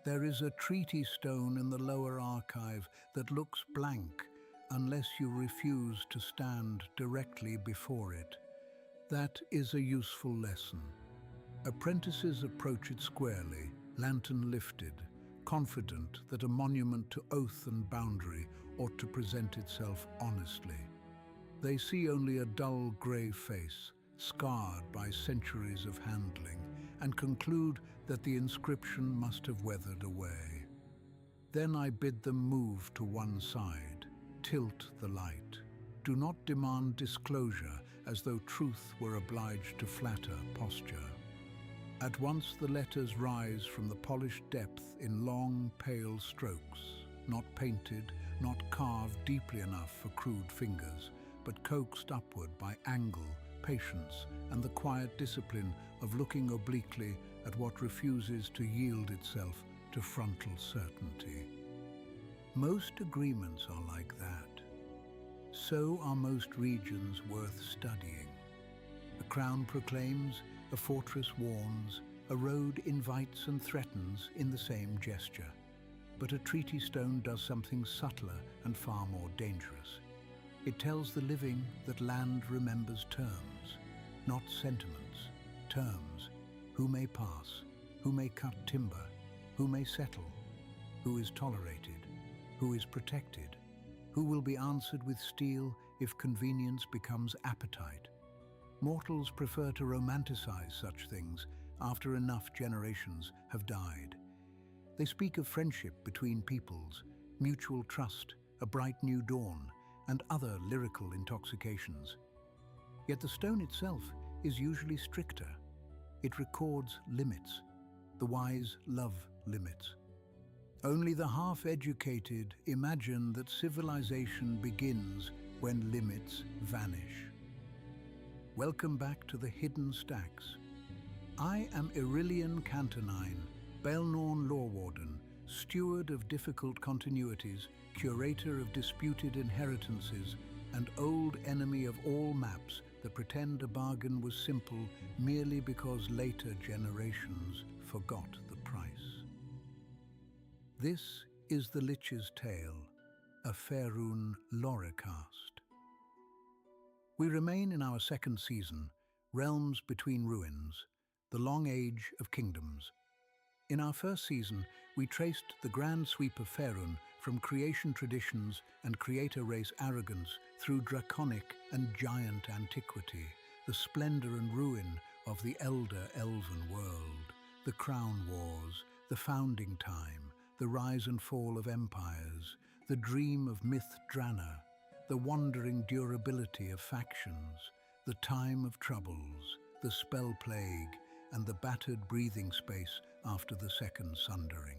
There is a treaty stone in the lower archive that looks blank unless you refuse to stand directly before it. That is a useful lesson. Apprentices approach it squarely, lantern lifted, confident that a monument to oath and boundary ought to present itself honestly. They see only a dull grey face, scarred by centuries of handling, and conclude that the inscription must have weathered away. Then I bid them move to one side, tilt the light. Do not demand disclosure as though truth were obliged to flatter posture. At once the letters rise from the polished depth in long, pale strokes, not painted, not carved deeply enough for crude fingers, but coaxed upward by angle, patience, and the quiet discipline of looking obliquely at what refuses to yield itself to frontal certainty. Most agreements are like that. So are most regions worth studying. A crown proclaims, a fortress warns, a road invites and threatens in the same gesture. But a treaty stone does something subtler and far more dangerous. It tells the living that land remembers terms, not sentiments. Terms. Who may pass, who may cut timber, who may settle, who is tolerated, who is protected, who will be answered with steel if convenience becomes appetite. Mortals prefer to romanticize such things after enough generations have died. They speak of friendship between peoples, mutual trust, a bright new dawn, and other lyrical intoxications. Yet the stone itself is usually stricter. It records limits. The wise love limits. Only the half-educated imagine that civilization begins when limits vanish. Welcome back to the Hidden Stacks. I am Irillian Cantonine, Belnorn Law Warden, steward of difficult continuities, curator of disputed inheritances, and old enemy of all maps that pretend a bargain was simple merely because later generations forgot the price. This is the Lich's Tale, a Faerûn Lorecast. We remain in our second season, Realms Between Ruins, the long age of kingdoms. In our first season, we traced the grand sweep of Faerûn from creation traditions and creator race arrogance through draconic and giant antiquity, the splendor and ruin of the elder elven world, the crown wars, the founding time, the rise and fall of empires, the dream of myth Drana, the wandering durability of factions, the time of troubles, the spell plague, and the battered breathing space after the second sundering.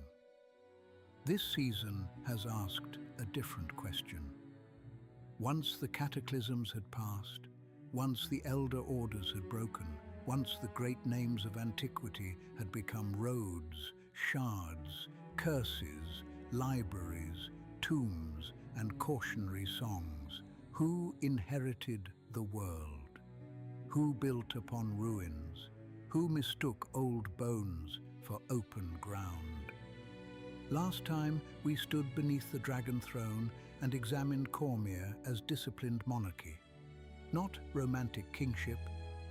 This season has asked a different question. Once the cataclysms had passed, once the elder orders had broken, once the great names of antiquity had become roads, shards, curses, libraries, tombs, and cautionary songs, who inherited the world? Who built upon ruins? Who mistook old bones for open ground? Last time, we stood beneath the dragon throne and examined Cormyr as disciplined monarchy. Not romantic kingship,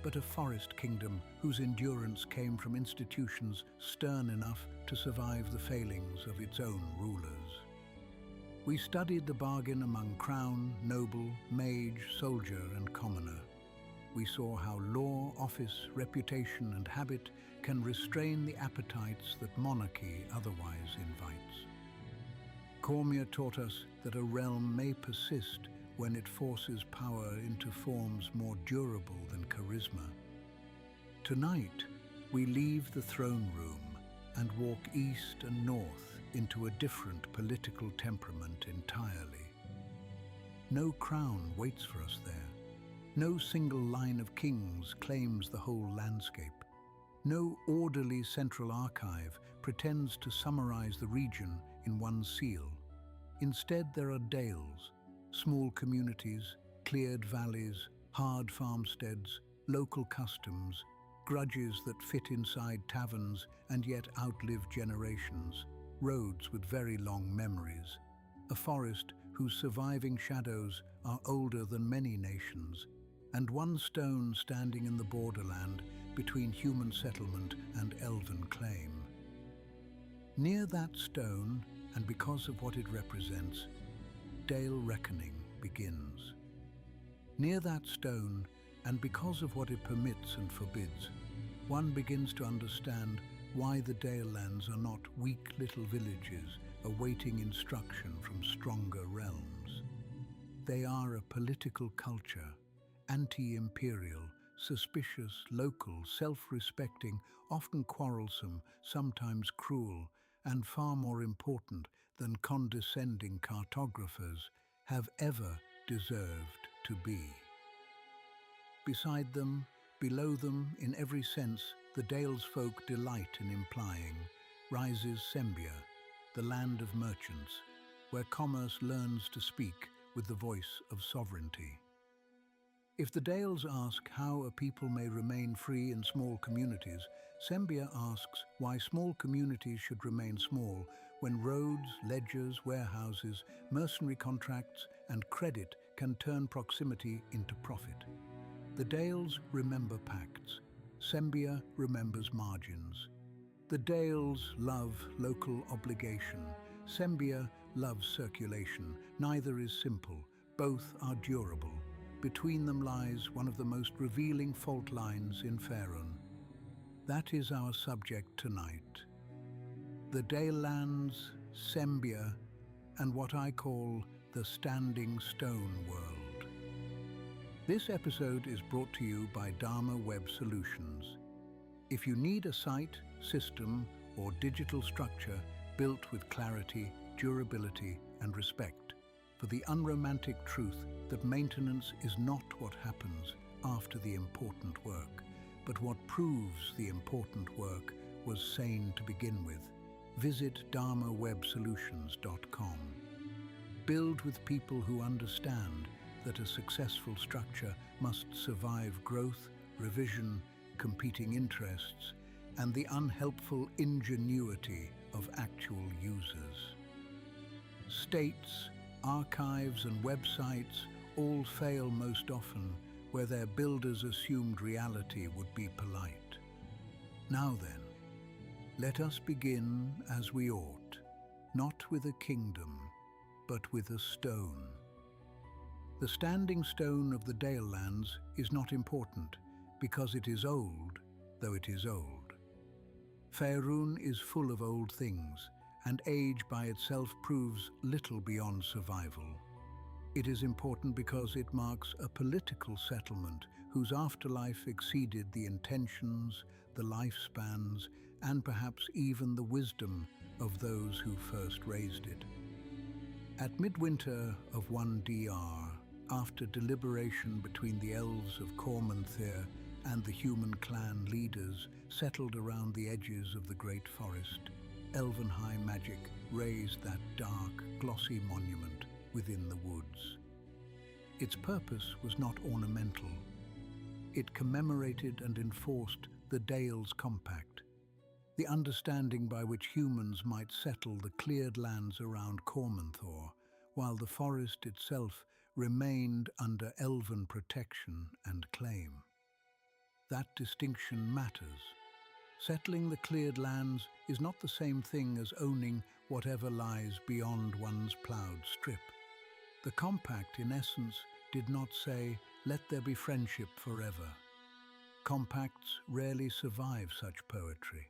but a forest kingdom whose endurance came from institutions stern enough to survive the failings of its own rulers. We studied the bargain among crown, noble, mage, soldier, and commoner. We saw how law, office, reputation, and habit can restrain the appetites that monarchy otherwise invites. Cormyr taught us that a realm may persist when it forces power into forms more durable than charisma. Tonight, we leave the throne room and walk east and north into a different political temperament entirely. No crown waits for us there. No single line of kings claims the whole landscape. No orderly central archive pretends to summarize the region in one seal. Instead, there are dales, small communities, cleared valleys, hard farmsteads, local customs, grudges that fit inside taverns and yet outlive generations. roads with very long memories, a forest whose surviving shadows are older than many nations, and one stone standing in the borderland between human settlement and elven claim. Near that stone, and because of what it represents, Dale reckoning begins. Near that stone, and because of what it permits and forbids, one begins to understand why the Dalelands are not weak little villages awaiting instruction from stronger realms. They are a political culture, anti-imperial, suspicious, local, self-respecting, often quarrelsome, sometimes cruel, and far more important than condescending cartographers have ever deserved to be. Beside them, below them, in every sense, the Dales folk delight in implying, rises Sembia, the land of merchants, where commerce learns to speak with the voice of sovereignty. If the Dales ask how a people may remain free in small communities, Sembia asks why small communities should remain small when roads, ledgers, warehouses, mercenary contracts, and credit can turn proximity into profit. The Dales remember pacts. Sembia remembers margins. The Dales love local obligation. Sembia loves circulation. Neither is simple. Both are durable. Between them lies one of the most revealing fault lines in Faerûn. That is our subject tonight. The Dalelands, Sembia, and what I call the Standing Stone World. This episode is brought to you by Dharma Web Solutions. If you need a site, system, or digital structure built with clarity, durability, and respect for the unromantic truth that maintenance is not what happens after the important work, but what proves the important work was sane to begin with, visit dharmawebsolutions.com. Build with people who understand that a successful structure must survive growth, revision, competing interests, and the unhelpful ingenuity of actual users. States, archives, and websites all fail most often where their builders assumed reality would be polite. Now then, let us begin as we ought, not with a kingdom, but with a stone. The standing stone of the Dalelands is not important because it is old, though it is old. Faerûn is full of old things, and age by itself proves little beyond survival. It is important because it marks a political settlement whose afterlife exceeded the intentions, the lifespans, and perhaps even the wisdom of those who first raised it. At midwinter of 1 DR, after deliberation between the elves of Cormanthir and the human clan leaders settled around the edges of the great forest, elven high magic raised that dark, glossy monument within the woods. Its purpose was not ornamental. It commemorated and enforced the Dale's Compact, the understanding by which humans might settle the cleared lands around Cormanthor, while the forest itself remained under elven protection and claim. That distinction matters. Settling the cleared lands is not the same thing as owning whatever lies beyond one's ploughed strip. The compact, in essence, did not say, "Let there be friendship forever." Compacts rarely survive such poetry.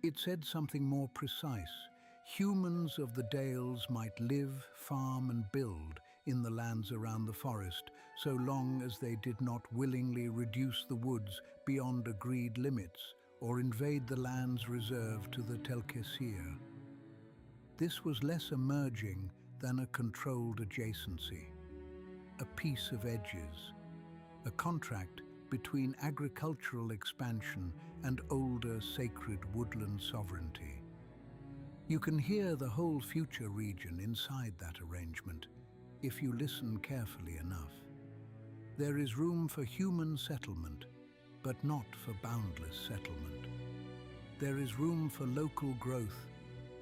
It said something more precise. Humans of the Dales might live, farm, and build in the lands around the forest, so long as they did not willingly reduce the woods beyond agreed limits or invade the lands reserved to the Telkesir. This was less a merging than a controlled adjacency, a piece of edges, a contract between agricultural expansion and older sacred woodland sovereignty. You can hear the whole future region inside that arrangement, if you listen carefully enough. There is room for human settlement, but not for boundless settlement. There is room for local growth,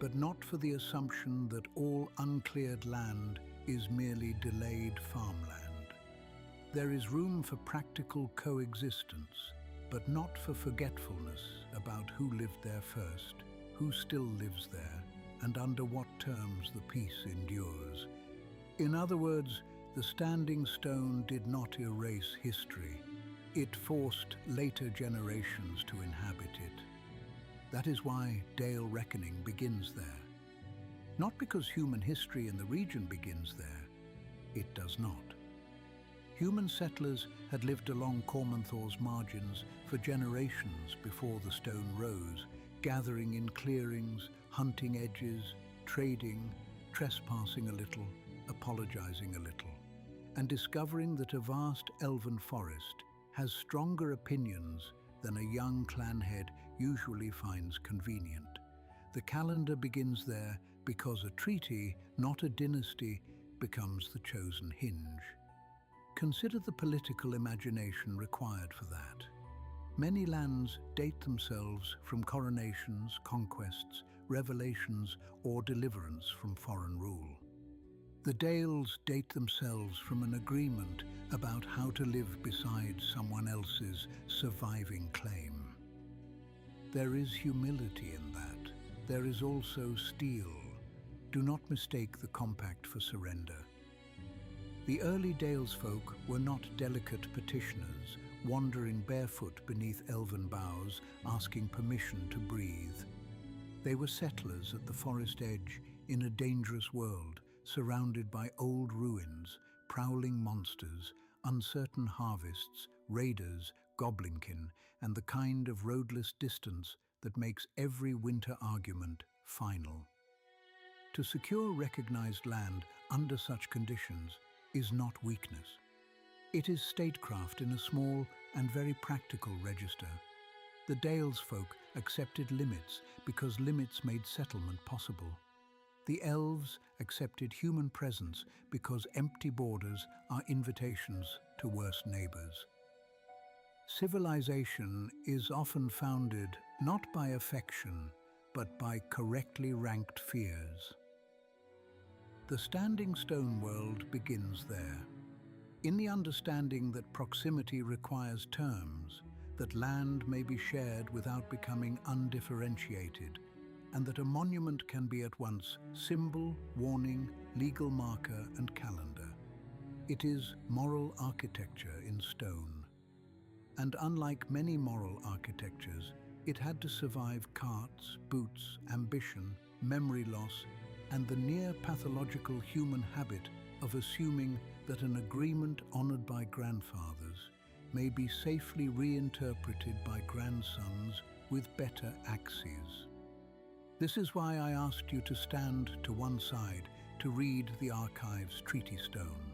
but not for the assumption that all uncleared land is merely delayed farmland. There is room for practical coexistence, but not for forgetfulness about who lived there first, who still lives there, and under what terms the peace endures. In other words, the Standing Stone did not erase history. It forced later generations to inhabit it. That is why Dale Reckoning begins there. Not because human history in the region begins there. It does not. Human settlers had lived along Cormanthor's margins for generations before the stone rose, gathering in clearings, hunting edges, trading, trespassing a little, apologizing a little, and discovering that a vast elven forest has stronger opinions than a young clan head usually finds convenient. The calendar begins there because a treaty, not a dynasty, becomes the chosen hinge. Consider the political imagination required for that. Many lands date themselves from coronations, conquests, revelations, or deliverance from foreign rule. The Dales date themselves from an agreement about how to live beside someone else's surviving claim. There is humility in that. There is also steel. Do not mistake the compact for surrender. The early Dales folk were not delicate petitioners, wandering barefoot beneath elven boughs, asking permission to breathe. They were settlers at the forest edge in a dangerous world, surrounded by old ruins, prowling monsters, uncertain harvests, raiders, goblinkin, and the kind of roadless distance that makes every winter argument final. To secure recognized land under such conditions is not weakness. It is statecraft in a small and very practical register. The Dales folk accepted limits because limits made settlement possible. The elves accepted human presence because empty borders are invitations to worse neighbors. Civilization is often founded not by affection, but by correctly ranked fears. The Standing Stone world begins there, in the understanding that proximity requires terms, that land may be shared without becoming undifferentiated, and that a monument can be at once symbol, warning, legal marker, and calendar. It is moral architecture in stone. And unlike many moral architectures, it had to survive carts, boots, ambition, memory loss, and the near-pathological human habit of assuming that an agreement honored by grandfathers may be safely reinterpreted by grandsons with better axes. This is why I asked you to stand to one side to read the archive's treaty stone.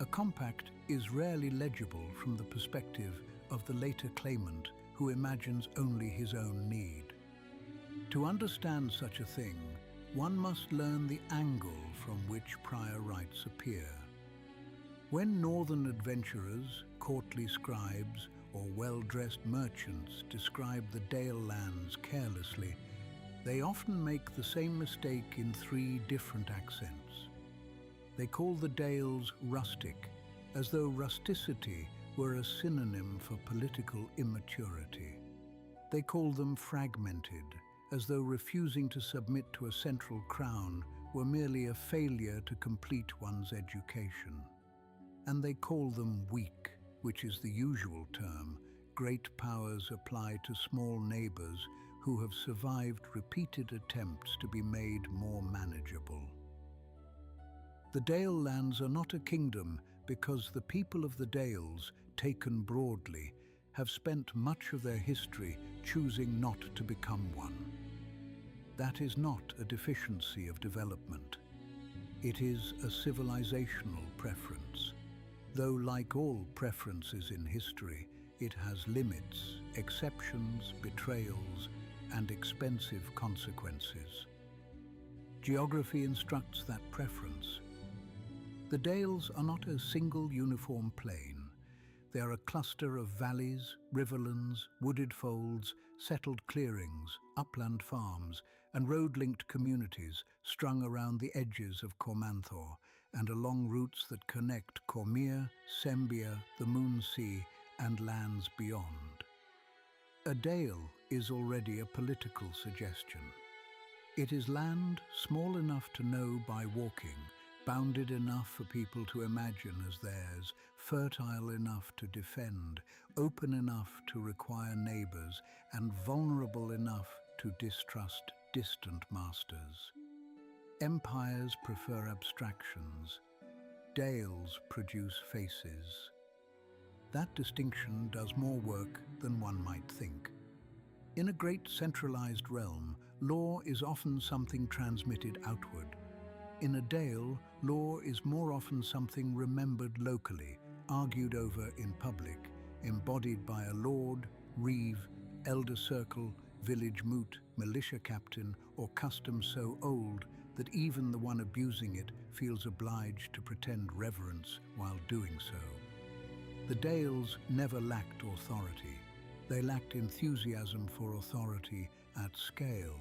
A compact is rarely legible from the perspective of the later claimant who imagines only his own need. To understand such a thing, one must learn the angle from which prior rights appear. When northern adventurers, courtly scribes, or well-dressed merchants describe the Dalelands carelessly, they often make the same mistake in 3 different accents. They call the Dales rustic, as though rusticity were a synonym for political immaturity. They call them fragmented, as though refusing to submit to a central crown were merely a failure to complete one's education. And they call them weak, which is the usual term great powers apply to small neighbors who have survived repeated attempts to be made more manageable. The Dalelands are not a kingdom because the people of the Dales, taken broadly, have spent much of their history choosing not to become one. That is not a deficiency of development. It is a civilizational preference. Though like all preferences in history, it has limits, exceptions, betrayals, and expensive consequences. Geography instructs that preference. The Dales are not a single uniform plain. They are a cluster of valleys, riverlands, wooded folds, settled clearings, upland farms, and road-linked communities strung around the edges of Cormanthor and along routes that connect Cormyr, Sembia, the Moonsea, and lands beyond. A dale is already a political suggestion. It is land small enough to know by walking, bounded enough for people to imagine as theirs, fertile enough to defend, open enough to require neighbors, and vulnerable enough to distrust distant masters. Empires prefer abstractions. Dales produce faces. That distinction does more work than one might think. In a great centralized realm, law is often something transmitted outward. In a dale, law is more often something remembered locally, argued over in public, embodied by a lord, reeve, elder circle, village moot, militia captain, or custom so old that even the one abusing it feels obliged to pretend reverence while doing so. The Dales never lacked authority. They lacked enthusiasm for authority at scale.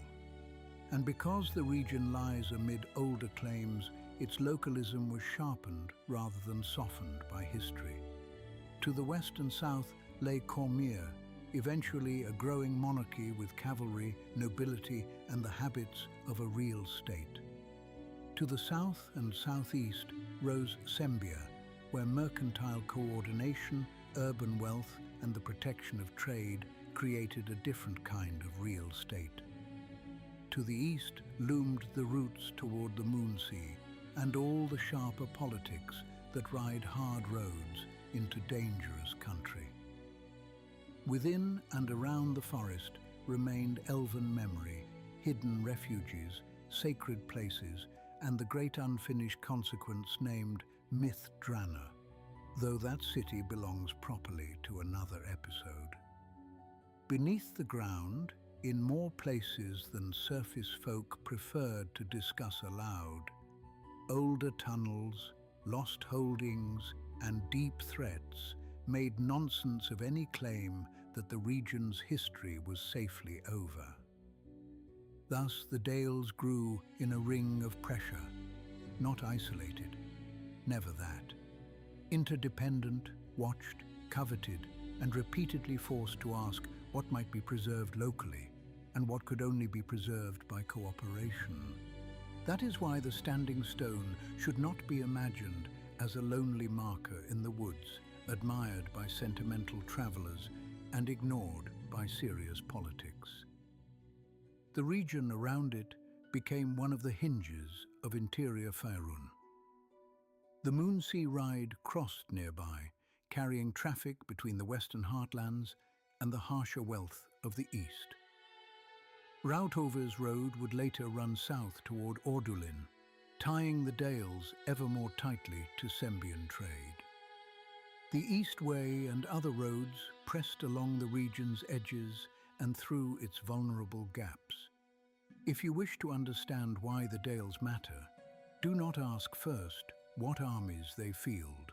And because the region lies amid older claims, its localism was sharpened rather than softened by history. To the west and south lay Cormyr, eventually a growing monarchy with cavalry, nobility, and the habits of a real state. To the south and southeast rose Sembia, where mercantile coordination, urban wealth, and the protection of trade created a different kind of real state. To the east loomed the routes toward the Moonsea and all the sharper politics that ride hard roads into dangerous country. Within and around the forest remained elven memory, hidden refuges, sacred places, and the great unfinished consequence named Myth Drana, though that city belongs properly to another episode. Beneath the ground, in more places than surface folk preferred to discuss aloud, older tunnels, lost holdings, and deep threats made nonsense of any claim that the region's history was safely over. Thus the Dales grew in a ring of pressure, not isolated, never that. Interdependent, watched, coveted, and repeatedly forced to ask what might be preserved locally and what could only be preserved by cooperation. That is why the standing stone should not be imagined as a lonely marker in the woods, admired by sentimental travelers and ignored by serious politics. The region around it became one of the hinges of interior Faerûn. The Moonsea Ride crossed nearby, carrying traffic between the western heartlands and the harsher wealth of the east. Rautover's road would later run south toward Ordulin, tying the Dales ever more tightly to Sembian trade. The East Way and other roads pressed along the region's edges and through its vulnerable gaps. If you wish to understand why the Dales matter, do not ask first what armies they field.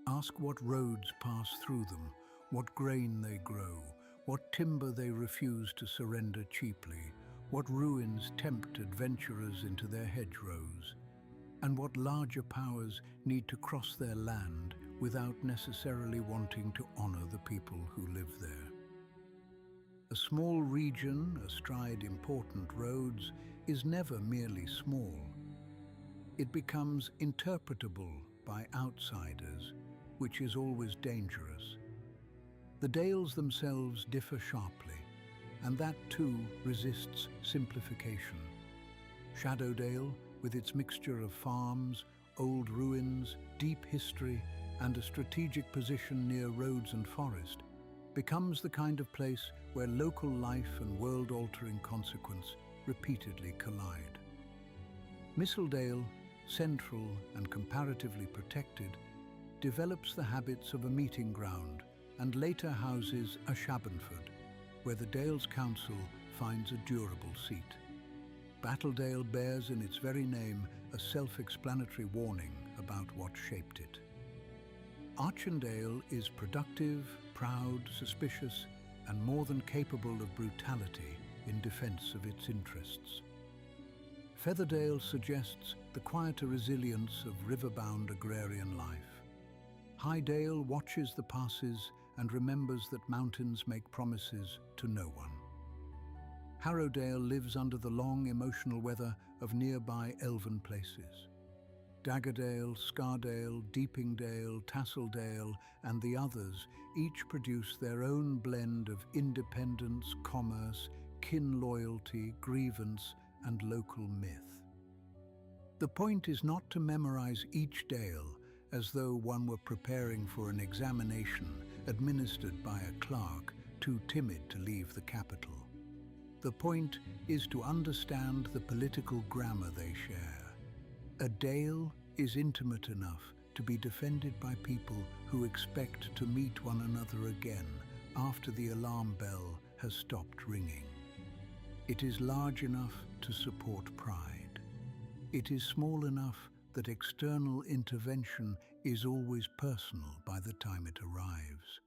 Ask what roads pass through them, what grain they grow, what timber they refuse to surrender cheaply, what ruins tempt adventurers into their hedgerows, and what larger powers need to cross their land without necessarily wanting to honor the people who live there. A small region astride important roads is never merely small. It becomes interpretable by outsiders, which is always dangerous. The Dales themselves differ sharply, and that too resists simplification. Shadowdale, with its mixture of farms, old ruins, deep history, and a strategic position near roads and forest, becomes the kind of place where local life and world-altering consequence repeatedly collide. Mistledale, central and comparatively protected, develops the habits of a meeting ground and later houses a Schabenford, where the Dales Council finds a durable seat. Battledale bears in its very name a self-explanatory warning about what shaped it. Archendale is productive, proud, suspicious, and more than capable of brutality in defense of its interests. Featherdale suggests the quieter resilience of riverbound agrarian life. Highdale watches the passes and remembers that mountains make promises to no one. Harrowdale lives under the long emotional weather of nearby elven places. Daggerdale, Scardale, Deepingdale, Tasseldale, and the others each produce their own blend of independence, commerce, kin loyalty, grievance, and local myth. The point is not to memorize each dale as though one were preparing for an examination administered by a clerk too timid to leave the capital. The point is to understand the political grammar they share. A dale is intimate enough to be defended by people who expect to meet one another again after the alarm bell has stopped ringing. It is large enough to support pride. It is small enough that external intervention is always personal by the time it arrives.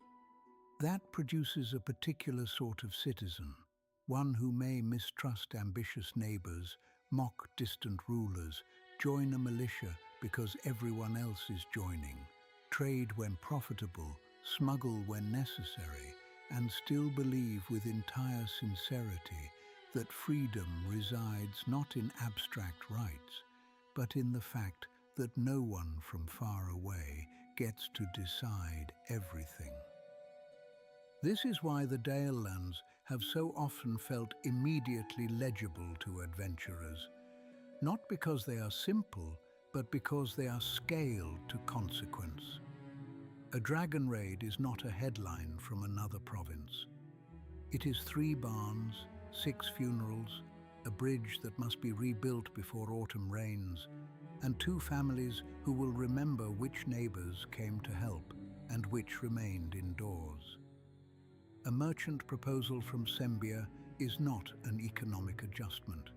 That produces a particular sort of citizen, one who may mistrust ambitious neighbors, mock distant rulers, join a militia because everyone else is joining, trade when profitable, smuggle when necessary, and still believe with entire sincerity that freedom resides not in abstract rights, but in the fact that no one from far away gets to decide everything. This is why the Dalelands have so often felt immediately legible to adventurers, not because they are simple, but because they are scaled to consequence. A dragon raid is not a headline from another province. It is 3 barns, 6 funerals, a bridge that must be rebuilt before autumn rains, and 2 families who will remember which neighbors came to help and which remained indoors. A merchant proposal from Sembia is not an economic adjustment.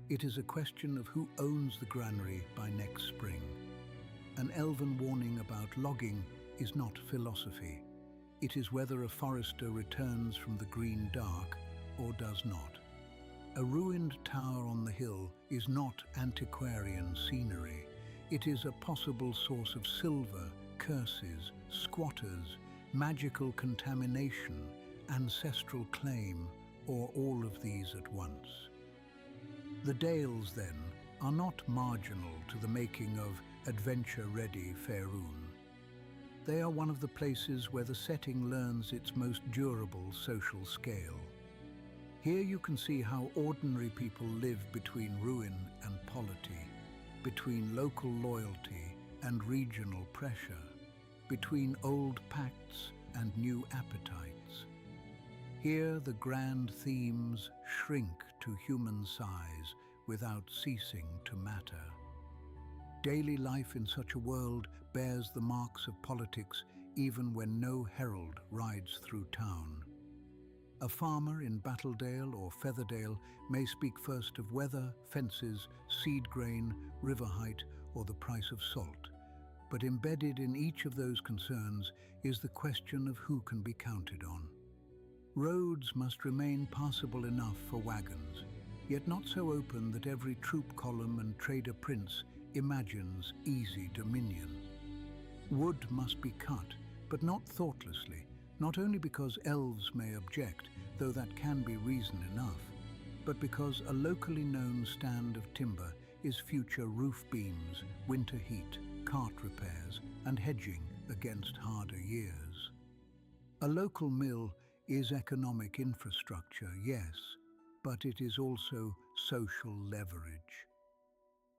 It is a question of who owns the granary by next spring. An elven warning about logging is not philosophy. It is whether a forester returns from the green dark or does not. A ruined tower on the hill is not antiquarian scenery. It is a possible source of silver, curses, squatters, magical contamination, ancestral claim, or all of these at once. The Dales, then, are not marginal to the making of adventure-ready Faerûn. They are one of the places where the setting learns its most durable social scale. Here you can see how ordinary people live between ruin and polity, between local loyalty and regional pressure, between old pacts and new appetites. Here the grand themes shrink to human size without ceasing to matter. Daily life in such a world bears the marks of politics even when no herald rides through town. A farmer in Battledale or Featherdale may speak first of weather, fences, seed grain, river height, or the price of salt. But embedded in each of those concerns is the question of who can be counted on. Roads must remain passable enough for wagons, yet not so open that every troop column and trader prince imagines easy dominion. Wood must be cut, but not thoughtlessly, not only because elves may object, though that can be reason enough, but because a locally known stand of timber is future roof beams, winter heat, cart repairs, and hedging against harder years. A local mill is economic infrastructure, yes, but it is also social leverage.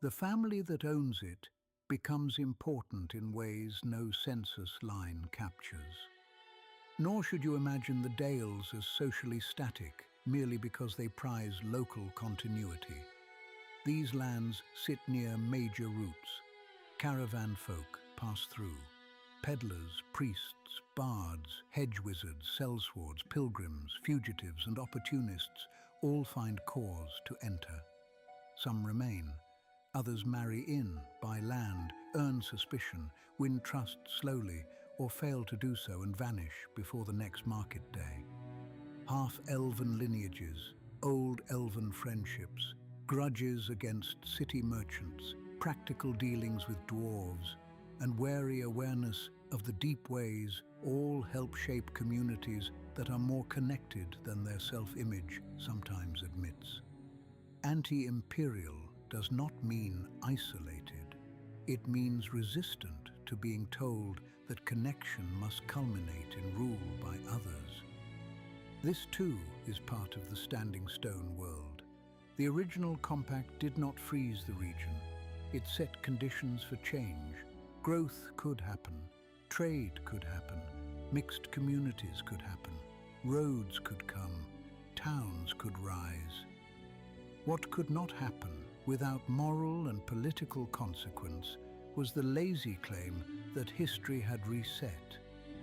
The family that owns it becomes important in ways no census line captures. Nor should you imagine the Dales as socially static merely because they prize local continuity. These lands sit near major routes. Caravan folk pass through. Peddlers, priests, bards, hedge wizards, sellswords, pilgrims, fugitives, and opportunists all find cause to enter. Some remain. Others marry in, buy land, earn suspicion, win trust slowly, or fail to do so and vanish before the next market day. Half-elven lineages, old elven friendships, grudges against city merchants, practical dealings with dwarves, and wary awareness of the deep ways all help shape communities that are more connected than their self-image sometimes admits. Anti-imperial does not mean isolated. It means resistant to being told that connection must culminate in rule by others. This too is part of the Standing Stone world. The original compact did not freeze the region. It set conditions for change. Growth could happen, trade could happen, mixed communities could happen, roads could come, towns could rise. What could not happen without moral and political consequence was the lazy claim that history had reset,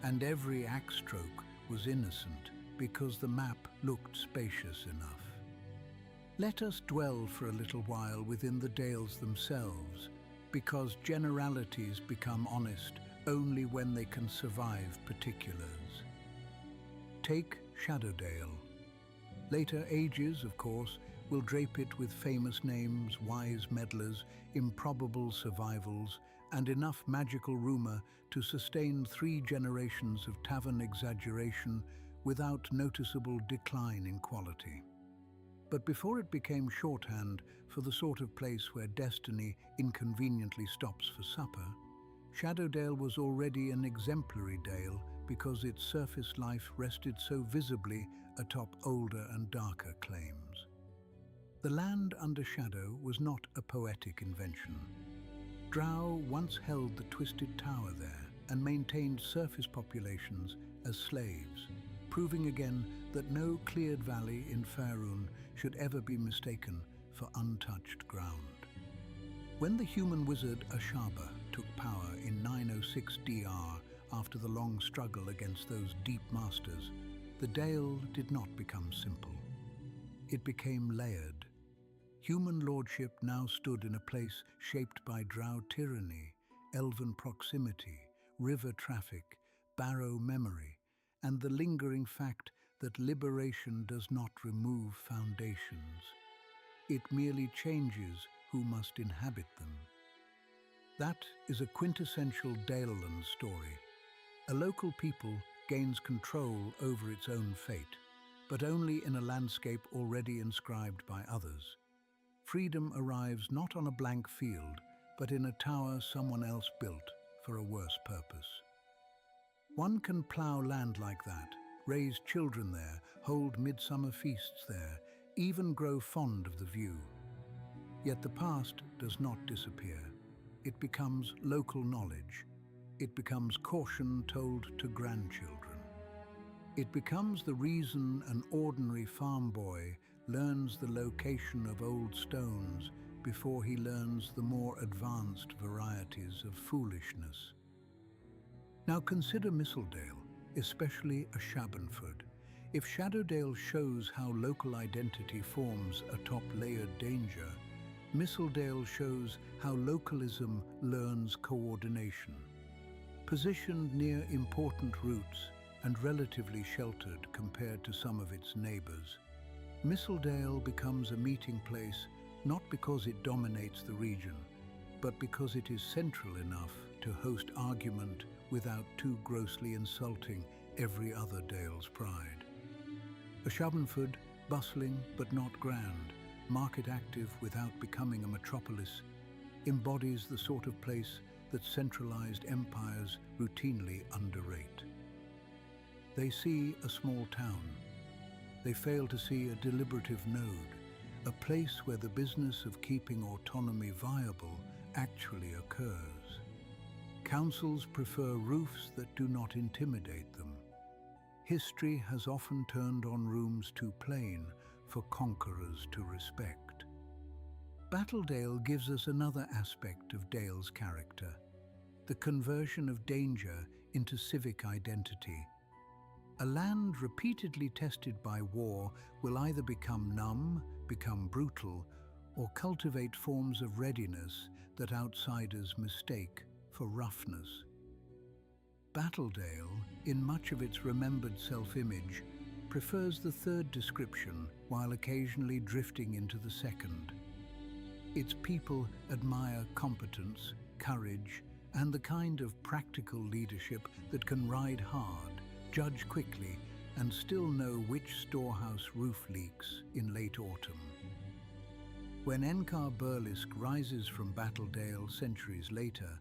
and every axe stroke was innocent because the map looked spacious enough. Let us dwell for a little while within the dales themselves, because generalities become honest only when they can survive particulars. Take Shadowdale. Later ages, of course, will drape it with famous names, wise meddlers, improbable survivals, and enough magical rumor to sustain 3 generations of tavern exaggeration without noticeable decline in quality. But before it became shorthand for the sort of place where destiny inconveniently stops for supper, Shadowdale was already an exemplary dale because its surface life rested so visibly atop older and darker claims. The land under shadow was not a poetic invention. Drow once held the Twisted Tower there and maintained surface populations as slaves, proving again that no cleared valley in Faerûn should ever be mistaken for untouched ground. When the human wizard Ashaba took power in 906 DR after the long struggle against those deep masters, the Dale did not become simple. It became layered. Human lordship now stood in a place shaped by Drow tyranny, elven proximity, river traffic, barrow memory, and the lingering fact that liberation does not remove foundations. It merely changes who must inhabit them. That is a quintessential Dalelands story. A local people gains control over its own fate, but only in a landscape already inscribed by others. Freedom arrives not on a blank field, but in a tower someone else built for a worse purpose. One can plough land like that, raise children there, hold midsummer feasts there, even grow fond of the view. Yet the past does not disappear. It becomes local knowledge. It becomes caution told to grandchildren. It becomes the reason an ordinary farm boy learns the location of old stones before he learns the more advanced varieties of foolishness. Now consider Mistledale, especially Ashabanford. If Shadowdale shows how local identity forms atop layered danger, Mistledale shows how localism learns coordination. Positioned near important routes and relatively sheltered compared to some of its neighbors, Mistledale becomes a meeting place not because it dominates the region, but because it is central enough to host argument without too grossly insulting every other dale's pride. Ashabanford, bustling but not grand, market active without becoming a metropolis, embodies the sort of place that centralized empires routinely underrate. They see a small town. They fail to see a deliberative node, a place where the business of keeping autonomy viable actually occurs. Councils prefer roofs that do not intimidate them. History has often turned on rooms too plain for conquerors to respect. Battledale gives us another aspect of Dale's character, the conversion of danger into civic identity. A land repeatedly tested by war will either become numb, become brutal, or cultivate forms of readiness that outsiders mistake for roughness. Battledale, in much of its remembered self-image, prefers the third description while occasionally drifting into the second. Its people admire competence, courage, and the kind of practical leadership that can ride hard, judge quickly, and still know which storehouse roof leaks in late autumn. When Enkar Burlisk rises from Battledale centuries later,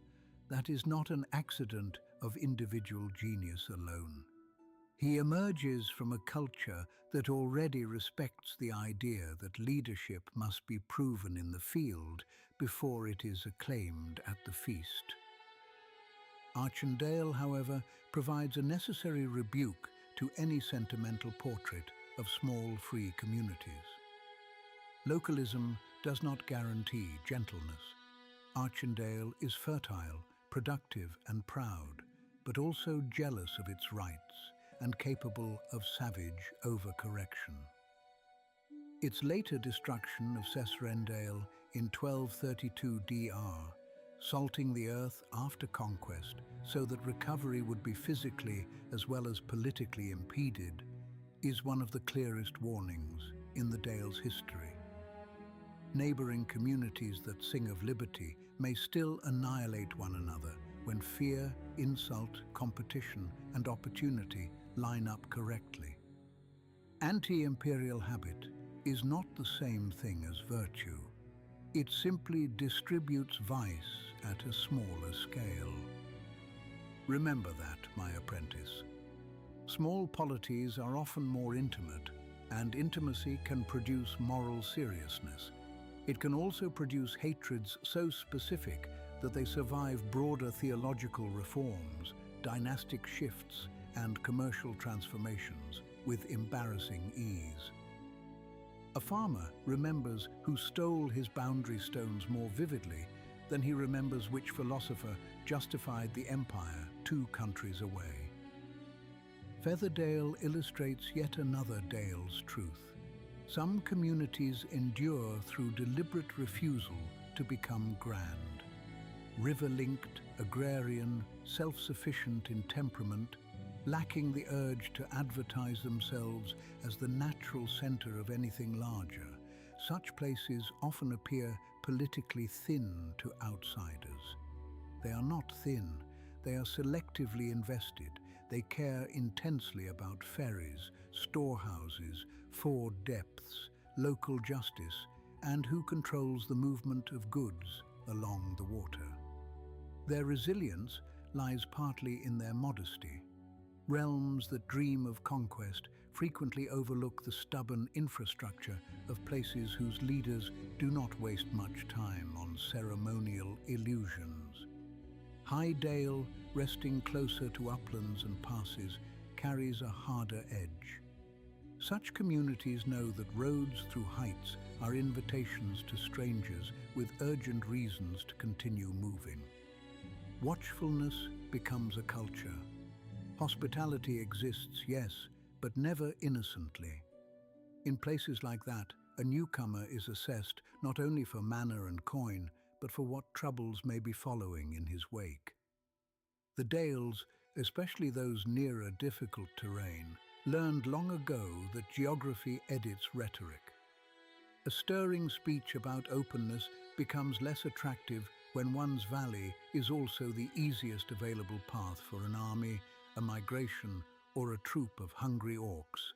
that is not an accident of individual genius alone. He emerges from a culture that already respects the idea that leadership must be proven in the field before it is acclaimed at the feast. Archendale, however, provides a necessary rebuke to any sentimental portrait of small, free communities. Localism does not guarantee gentleness. Archendale is fertile, productive and proud, but also jealous of its rights and capable of savage overcorrection. Its later destruction of Sesrendale in 1232 DR, salting the earth after conquest so that recovery would be physically as well as politically impeded, is one of the clearest warnings in the Dale's history. Neighboring communities that sing of liberty may still annihilate one another when fear, insult, competition, and opportunity line up correctly. Anti-imperial habit is not the same thing as virtue. It simply distributes vice at a smaller scale. Remember that, my apprentice. Small polities are often more intimate, and intimacy can produce moral seriousness. It can also produce hatreds so specific that they survive broader theological reforms, dynastic shifts, and commercial transformations with embarrassing ease. A farmer remembers who stole his boundary stones more vividly than he remembers which philosopher justified the empire 2 countries away. Featherdale illustrates yet another Dale's truth. Some communities endure through deliberate refusal to become grand. River-linked, agrarian, self-sufficient in temperament, lacking the urge to advertise themselves as the natural center of anything larger, such places often appear politically thin to outsiders. They are not thin, they are selectively invested. They care intensely about ferries, storehouses, ford depths, local justice, and who controls the movement of goods along the water. Their resilience lies partly in their modesty. Realms that dream of conquest frequently overlook the stubborn infrastructure of places whose leaders do not waste much time on ceremonial illusions. High Dale, resting closer to uplands and passes, carries a harder edge. Such communities know that roads through heights are invitations to strangers with urgent reasons to continue moving. Watchfulness becomes a culture. Hospitality exists, yes, but never innocently. In places like that, a newcomer is assessed not only for manner and coin, but for what troubles may be following in his wake. The Dales, especially those nearer difficult terrain, learned long ago that geography edits rhetoric. A stirring speech about openness becomes less attractive when one's valley is also the easiest available path for an army, a migration, or a troop of hungry orcs.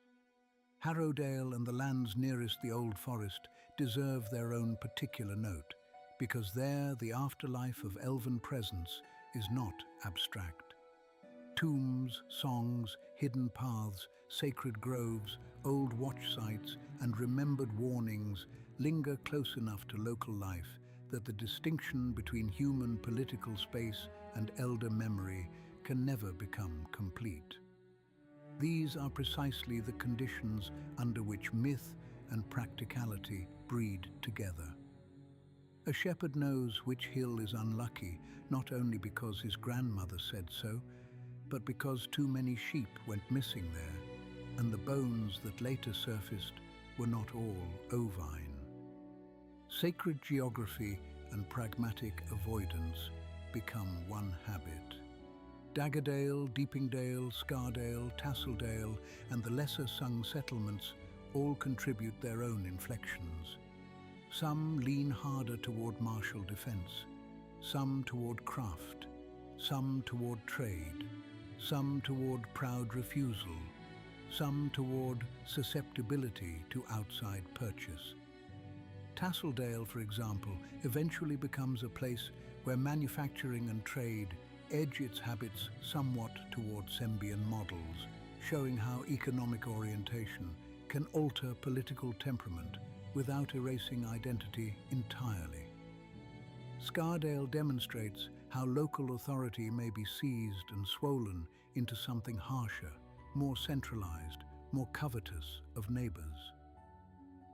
Harrowdale and the lands nearest the Old Forest deserve their own particular note, because there the afterlife of elven presence is not abstract. Tombs, songs, hidden paths, sacred groves, old watch sites, and remembered warnings linger close enough to local life that the distinction between human political space and elder memory can never become complete. These are precisely the conditions under which myth and practicality breed together. A shepherd knows which hill is unlucky, not only because his grandmother said so, but because too many sheep went missing there, and the bones that later surfaced were not all ovine. Sacred geography and pragmatic avoidance become one habit. Daggerdale, Deepingdale, Scardale, Tasseldale, and the lesser-sung settlements all contribute their own inflections. Some lean harder toward martial defense, some toward craft, some toward trade, some toward proud refusal, some toward susceptibility to outside purchase. Tasseldale, for example, eventually becomes a place where manufacturing and trade edge its habits somewhat toward Sembian models, showing how economic orientation can alter political temperament without erasing identity entirely. Scardale demonstrates how local authority may be seized and swollen into something harsher, more centralized, more covetous of neighbors.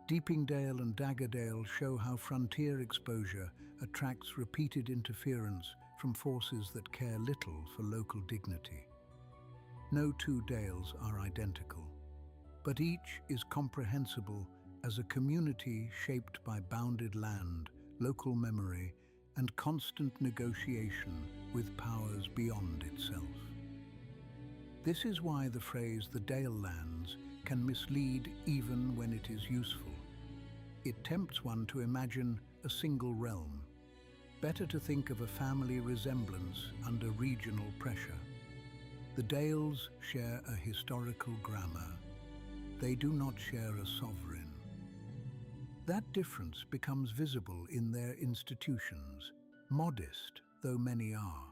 Deepingdale and Daggerdale show how frontier exposure attracts repeated interference from forces that care little for local dignity. No two dales are identical, but each is comprehensible as a community shaped by bounded land, local memory, and constant negotiation with powers beyond itself. This is why the phrase "the Dalelands" can mislead even when it is useful. It tempts one to imagine a single realm. Better to think of a family resemblance under regional pressure. The Dales share a historical grammar. They do not share a sovereign. That difference becomes visible in their institutions, modest though many are.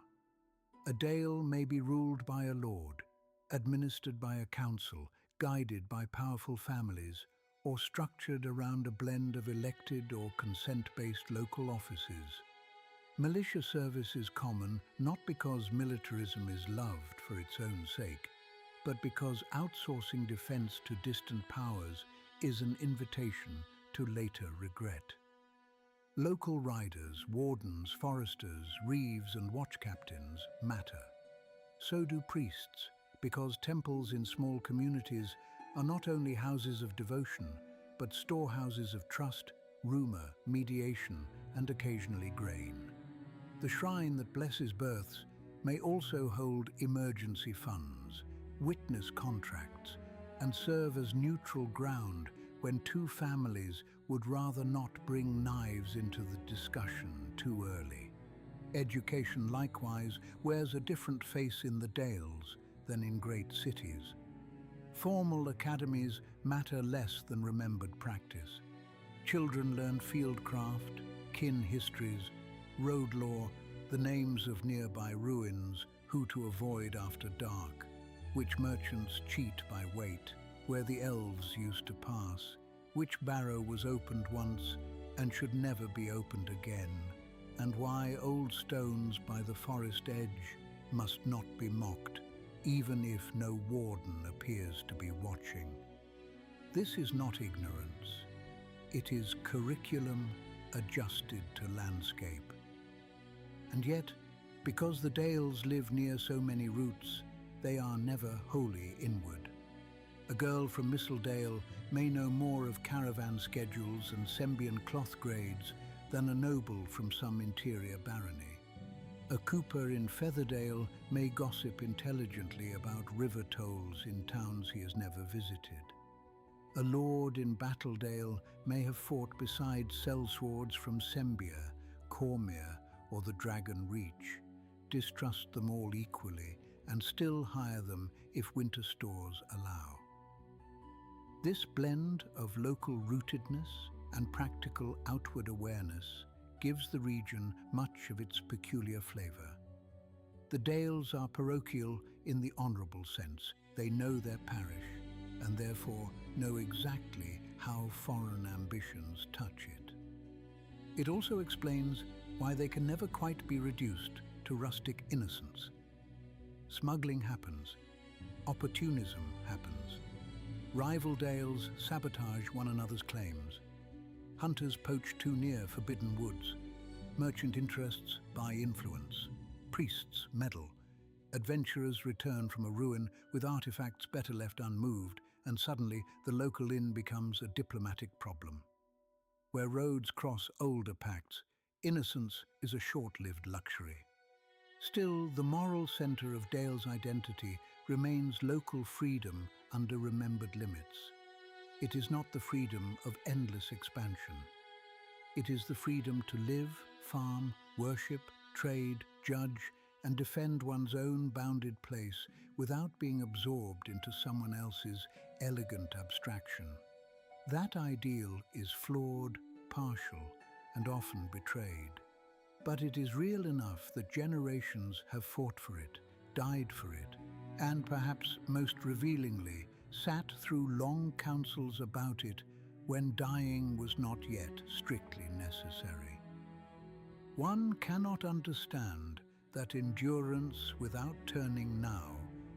A Dale may be ruled by a lord, administered by a council, guided by powerful families, or structured around a blend of elected or consent-based local offices. Militia service is common not because militarism is loved for its own sake, but because outsourcing defense to distant powers is an invitation to later regret. Local riders, wardens, foresters, reeves, and watch captains matter. So do priests, because temples in small communities are not only houses of devotion, but storehouses of trust, rumor, mediation, and occasionally grain. The shrine that blesses births may also hold emergency funds, witness contracts, and serve as neutral ground when two families would rather not bring knives into the discussion too early. Education likewise wears a different face in the Dales than in great cities. Formal academies matter less than remembered practice. Children learn fieldcraft, kin histories, road lore, the names of nearby ruins, who to avoid after dark, which merchants cheat by weight, where the elves used to pass, which barrow was opened once and should never be opened again, and why old stones by the forest edge must not be mocked, even if no warden appears to be watching. This is not ignorance. It is curriculum adjusted to landscape. And yet, because the Dales live near so many roots, they are never wholly inward. A girl from Mistledale may know more of caravan schedules and Sembian cloth grades than a noble from some interior barony. A cooper in Featherdale may gossip intelligently about river tolls in towns he has never visited. A lord in Battledale may have fought beside sellswords from Sembia, Cormyr, or the Dragon Reach, distrust them all equally, and still hire them if winter stores allow. This blend of local rootedness and practical outward awareness gives the region much of its peculiar flavor. The Dales are parochial in the honorable sense. They know their parish, and therefore know exactly how foreign ambitions touch it. It also explains why they can never quite be reduced to rustic innocence. Smuggling happens, opportunism happens. Rival Dales sabotage one another's claims. Hunters poach too near forbidden woods. Merchant interests buy influence. Priests meddle. Adventurers return from a ruin with artifacts better left unmoved, and suddenly the local inn becomes a diplomatic problem. Where roads cross older pacts, innocence is a short-lived luxury. Still, the moral center of Dale's identity remains local freedom under remembered limits. It is not the freedom of endless expansion. It is the freedom to live, farm, worship, trade, judge, and defend one's own bounded place without being absorbed into someone else's elegant abstraction. That ideal is flawed, partial, and often betrayed. But it is real enough that generations have fought for it, died for it, and perhaps most revealingly, sat through long councils about it when dying was not yet strictly necessary. One cannot understand that endurance without turning now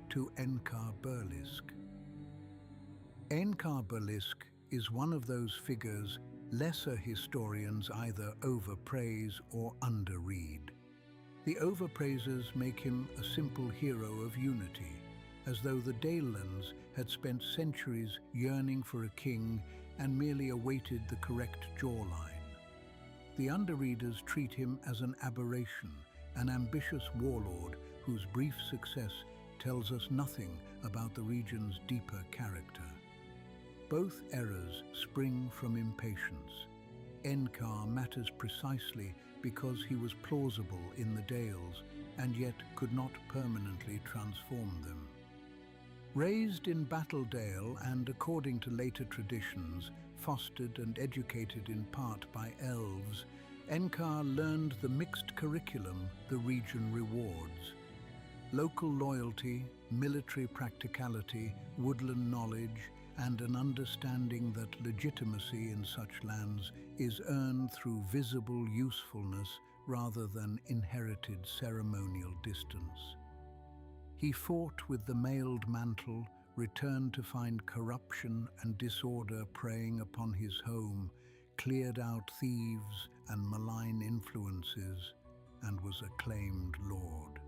to Encar-Burlisk. Encar-Burlisk is one of those figures lesser historians either overpraise or underread. The overpraisers make him a simple hero of unity, as though the Dalelands had spent centuries yearning for a king and merely awaited the correct jawline. The underreaders treat him as an aberration, an ambitious warlord whose brief success tells us nothing about the region's deeper character. Both errors spring from impatience. Encar matters precisely because he was plausible in the Dales and yet could not permanently transform them. Raised in Battledale and, according to later traditions, fostered and educated in part by elves, Encar learned the mixed curriculum the region rewards. Local loyalty, military practicality, woodland knowledge, and an understanding that legitimacy in such lands is earned through visible usefulness rather than inherited ceremonial distance. He fought with the mailed mantle, returned to find corruption and disorder preying upon his home, cleared out thieves and malign influences, and was acclaimed lord.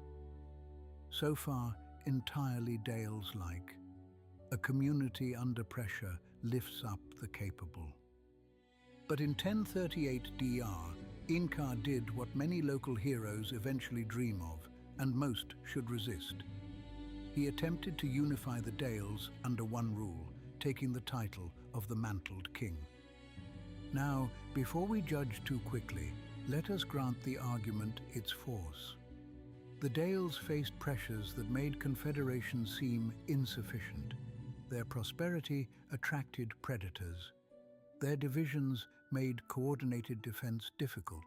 So far, entirely Dales-like. A community under pressure lifts up the capable. But in 1038 DR, Encar did what many local heroes eventually dream of, and most should resist. He attempted to unify the Dales under one rule, taking the title of the Mantled King. Now, before we judge too quickly, let us grant the argument its force. The Dales faced pressures that made confederation seem insufficient. Their prosperity attracted predators. Their divisions made coordinated defense difficult.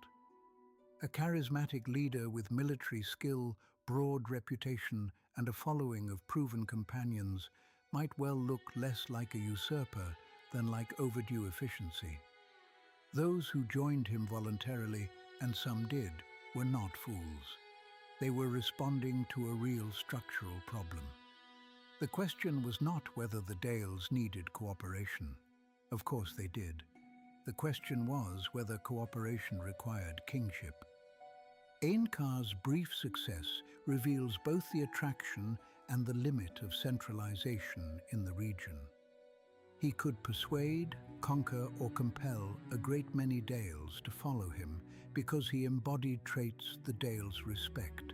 A charismatic leader with military skill, broad reputation, and a following of proven companions might well look less like a usurper than like overdue efficiency. Those who joined him voluntarily, and some did, were not fools. They were responding to a real structural problem. The question was not whether the Dales needed cooperation. Of course they did. The question was whether cooperation required kingship. Encar's brief success reveals both the attraction and the limit of centralization in the region. He could persuade, conquer, or compel a great many Dales to follow him because he embodied traits the Dales respect: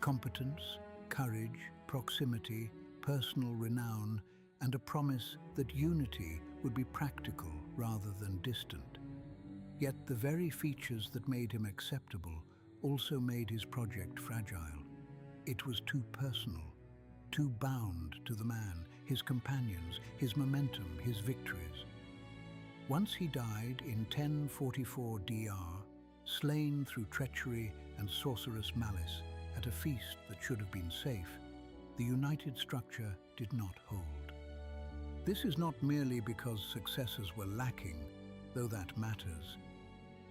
competence, courage, proximity, personal renown, and a promise that unity would be practical rather than distant. Yet the very features that made him acceptable also made his project fragile. It was too personal, too bound to the man, his companions, his momentum, his victories. Once he died in 1044 DR, slain through treachery and sorcerous malice at a feast that should have been safe, the united structure did not hold. This is not merely because successors were lacking, though that matters.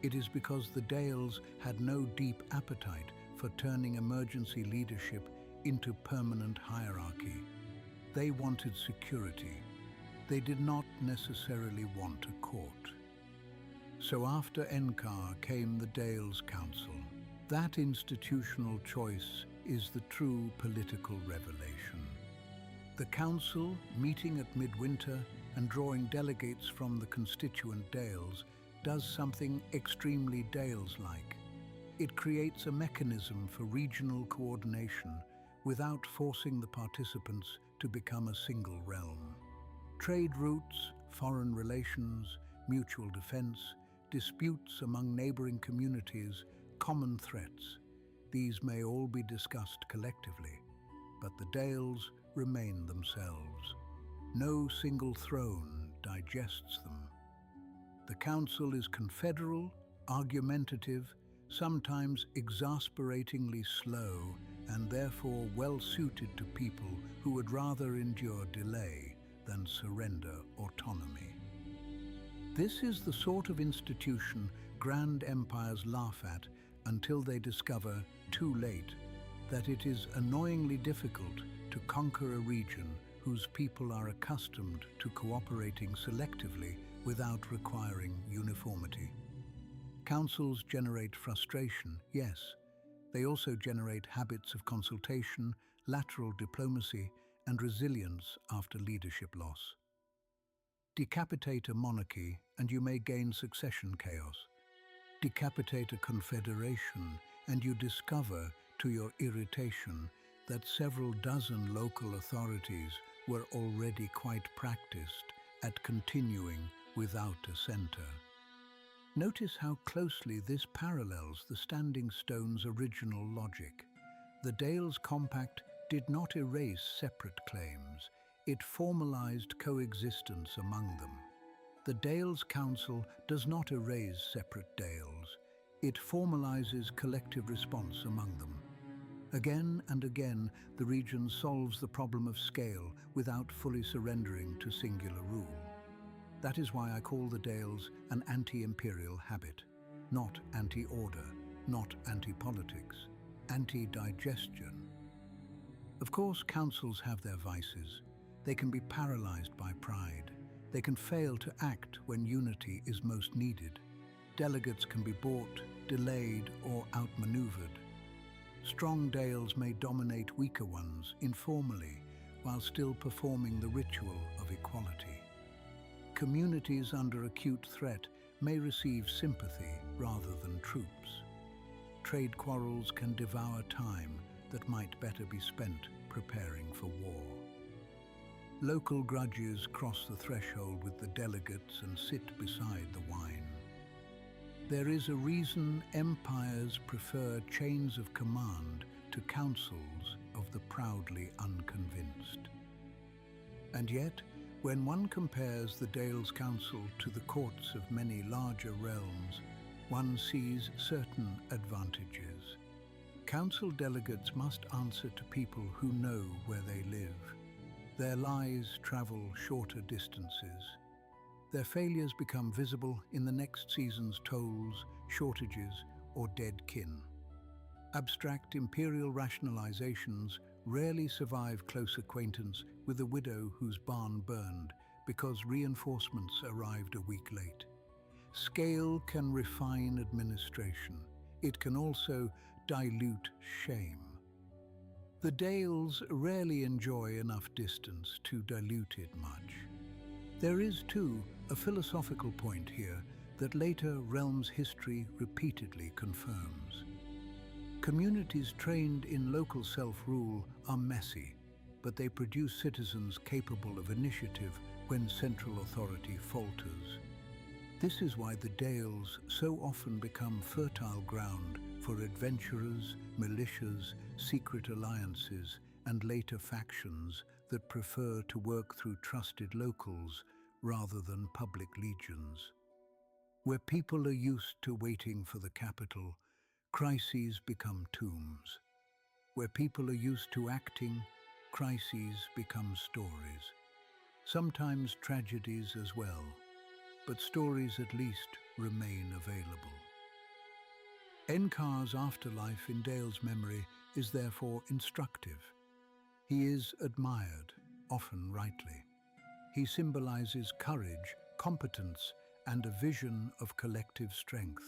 It is because the Dales had no deep appetite for turning emergency leadership into permanent hierarchy. They wanted security. They did not necessarily want a court. So after Encar came the Dales Council. That institutional choice is the true political revelation. The council, meeting at midwinter and drawing delegates from the constituent Dales, does something extremely Dales-like. It creates a mechanism for regional coordination without forcing the participants to become a single realm. Trade routes, foreign relations, mutual defense, disputes among neighboring communities, common threats. These may all be discussed collectively, but the Dales remain themselves. No single throne digests them. The council is confederal, argumentative, sometimes exasperatingly slow, and therefore well-suited to people who would rather endure delay than surrender autonomy. This is the sort of institution grand empires laugh at until they discover, too late, that it is annoyingly difficult to conquer a region whose people are accustomed to cooperating selectively without requiring uniformity. Councils generate frustration, yes. They also generate habits of consultation, lateral diplomacy, and resilience after leadership loss. Decapitate a monarchy, and you may gain succession chaos. Decapitate a confederation, and you discover, to your irritation, that several dozen local authorities were already quite practiced at continuing without a center. Notice how closely this parallels the Standing Stone's original logic. The Dales Compact did not erase separate claims, it formalized coexistence among them. The Dales Council does not erase separate Dales, it formalizes collective response among them. Again and again, the region solves the problem of scale without fully surrendering to singular rule. That is why I call the Dales an anti-imperial habit, not anti-order, not anti-politics, anti-digestion. Of course, councils have their vices. They can be paralyzed by pride. They can fail to act when unity is most needed. Delegates can be bought, delayed, or outmaneuvered. Strong Dales may dominate weaker ones informally while still performing the ritual of equality. Communities under acute threat may receive sympathy rather than troops. Trade quarrels can devour time that might better be spent preparing for war. Local grudges cross the threshold with the delegates and sit beside the wine. There is a reason empires prefer chains of command to councils of the proudly unconvinced. And yet, when one compares the Dales Council to the courts of many larger realms, one sees certain advantages. Council delegates must answer to people who know where they live. Their lies travel shorter distances. Their failures become visible in the next season's tolls, shortages, or dead kin. Abstract imperial rationalizations rarely survive close acquaintance with a widow whose barn burned because reinforcements arrived a week late. Scale can refine administration. It can also dilute shame. The Dales rarely enjoy enough distance to dilute it much. There is, too, a philosophical point here that later realms' history repeatedly confirms. Communities trained in local self-rule are messy, but they produce citizens capable of initiative when central authority falters. This is why the Dales so often become fertile ground for adventurers, militias, secret alliances, and later factions that prefer to work through trusted locals rather than public legions. Where people are used to waiting for the capital, crises become tombs. Where people are used to acting, crises become stories. Sometimes tragedies as well, but stories at least remain available. Enkar's afterlife in Dale's memory is therefore instructive. He is admired, often rightly. He symbolizes courage, competence, and a vision of collective strength.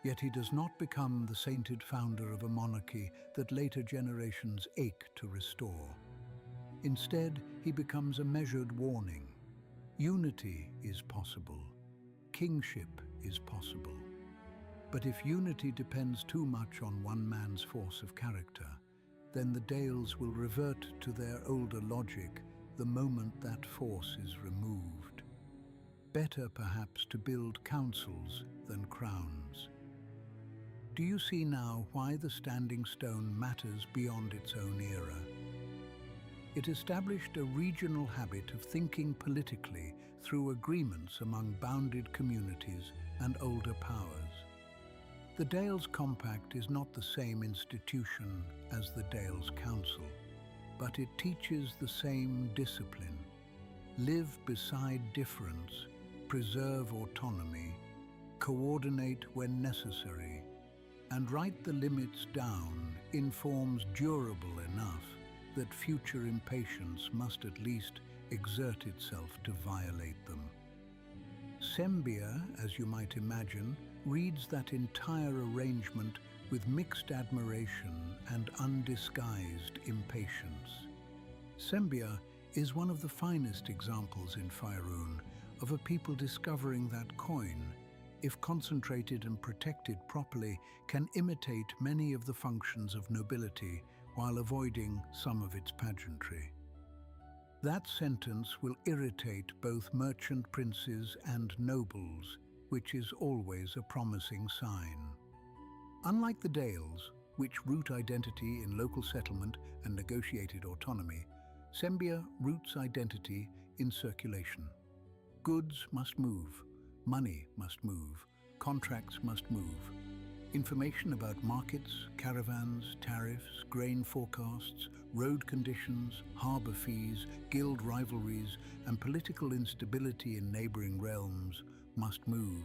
Yet he does not become the sainted founder of a monarchy that later generations ache to restore. Instead, he becomes a measured warning. Unity is possible. Kingship is possible. But if unity depends too much on one man's force of character, then the Dales will revert to their older logic the moment that force is removed. Better perhaps to build councils than crowns. Do you see now why the standing stone matters beyond its own era? It established a regional habit of thinking politically through agreements among bounded communities and older powers. The Dales Compact is not the same institution as the Dales Council, but it teaches the same discipline. Live beside difference, preserve autonomy, coordinate when necessary, and write the limits down in forms durable enough that future impatience must at least exert itself to violate them. Sembia, as you might imagine, reads that entire arrangement with mixed admiration and undisguised impatience. Sembia is one of the finest examples in Faerûn of a people discovering that coin, if concentrated and protected properly, can imitate many of the functions of nobility while avoiding some of its pageantry. That sentence will irritate both merchant princes and nobles, which is always a promising sign. Unlike the Dales, which root identity in local settlement and negotiated autonomy, Sembia roots identity in circulation. Goods must move, money must move, contracts must move. Information about markets, caravans, tariffs, grain forecasts, road conditions, harbour fees, guild rivalries, and political instability in neighbouring realms must move.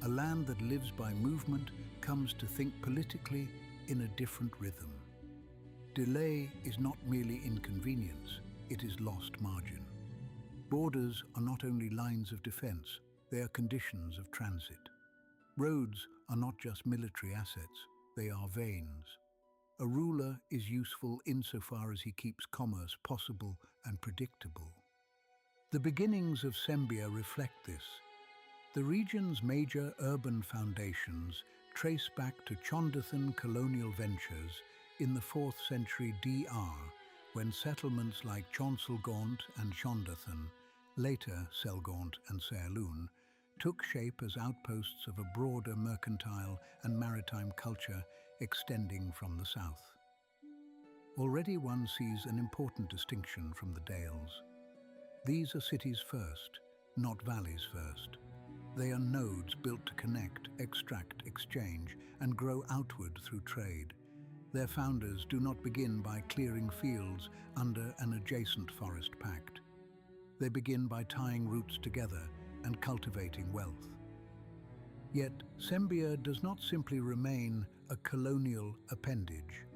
A land that lives by movement comes to think politically in a different rhythm. Delay is not merely inconvenience, it is lost margin. Borders are not only lines of defence, they are conditions of transit. Roads are not just military assets, they are veins. A ruler is useful insofar as he keeps commerce possible and predictable. The beginnings of Sembia reflect this. The region's major urban foundations trace back to Chondathan colonial ventures in the 4th century DR, when settlements like Chonselgaunt and Chondathan, later Selgaunt and Saerloon, took shape as outposts of a broader mercantile and maritime culture extending from the south. Already one sees an important distinction from the Dales. These are cities first, not valleys first. They are nodes built to connect, extract, exchange, and grow outward through trade. Their founders do not begin by clearing fields under an adjacent forest pact. They begin by tying roots together and cultivating wealth. Yet, Sembia does not simply remain a colonial appendage.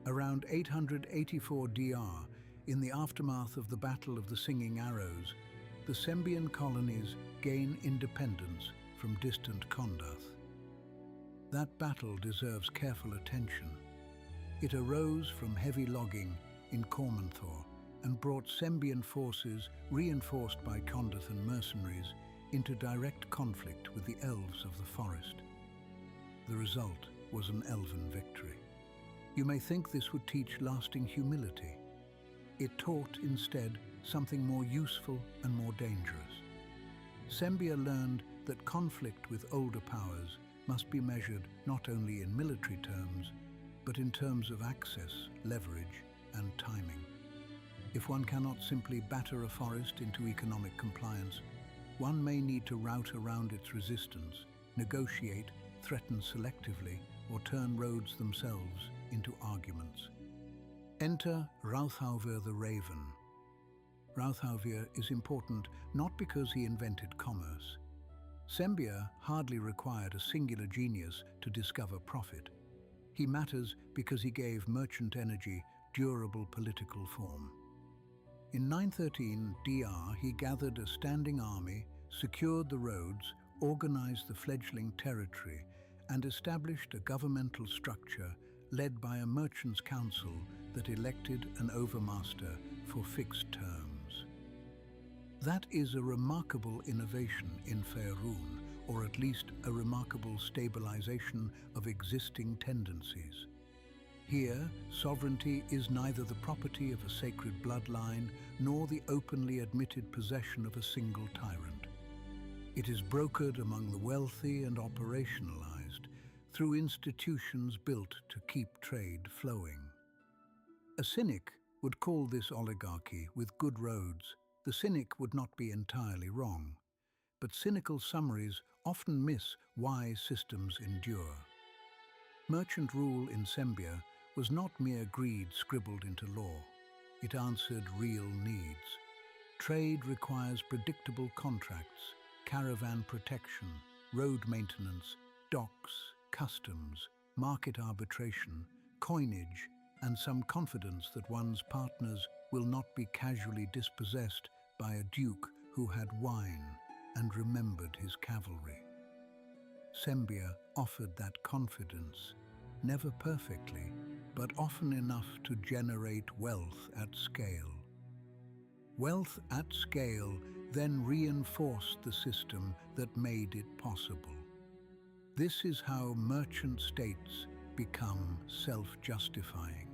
Around 884 DR, in the aftermath of the Battle of the Singing Arrows, the Sembian colonies gain independence from distant Condath. That battle deserves careful attention. It arose from heavy logging in Cormanthor and brought Sembian forces, reinforced by Condathan mercenaries, into direct conflict with the elves of the forest. The result was an elven victory. You may think this would teach lasting humility. It taught, instead, something more useful and more dangerous. Sembia learned that conflict with older powers must be measured not only in military terms, but in terms of access, leverage, and timing. If one cannot simply batter a forest into economic compliance, one may need to route around its resistance, negotiate, threaten selectively, or turn roads themselves into arguments. Enter Rauthauvir the Raven. Rauthauvir is important not because he invented commerce. Sembia hardly required a singular genius to discover profit. He matters because he gave merchant energy durable political form. In 913 DR, he gathered a standing army, secured the roads, organized the fledgling territory, and established a governmental structure led by a merchants' council that elected an overmaster for fixed terms. That is a remarkable innovation in Faerûn, or at least a remarkable stabilization of existing tendencies. Here, sovereignty is neither the property of a sacred bloodline nor the openly admitted possession of a single tyrant. It is brokered among the wealthy and operationalized through institutions built to keep trade flowing. A cynic would call this oligarchy with good roads. The cynic would not be entirely wrong, but cynical summaries often miss why systems endure. Merchant rule in Sembia was not mere greed scribbled into law. It answered real needs. Trade requires predictable contracts, caravan protection, road maintenance, docks, customs, market arbitration, coinage, and some confidence that one's partners will not be casually dispossessed by a duke who had wine and remembered his cavalry. Sembia offered that confidence, never perfectly, but often enough to generate wealth at scale. Wealth at scale then reinforced the system that made it possible. This is how merchant states become self-justifying.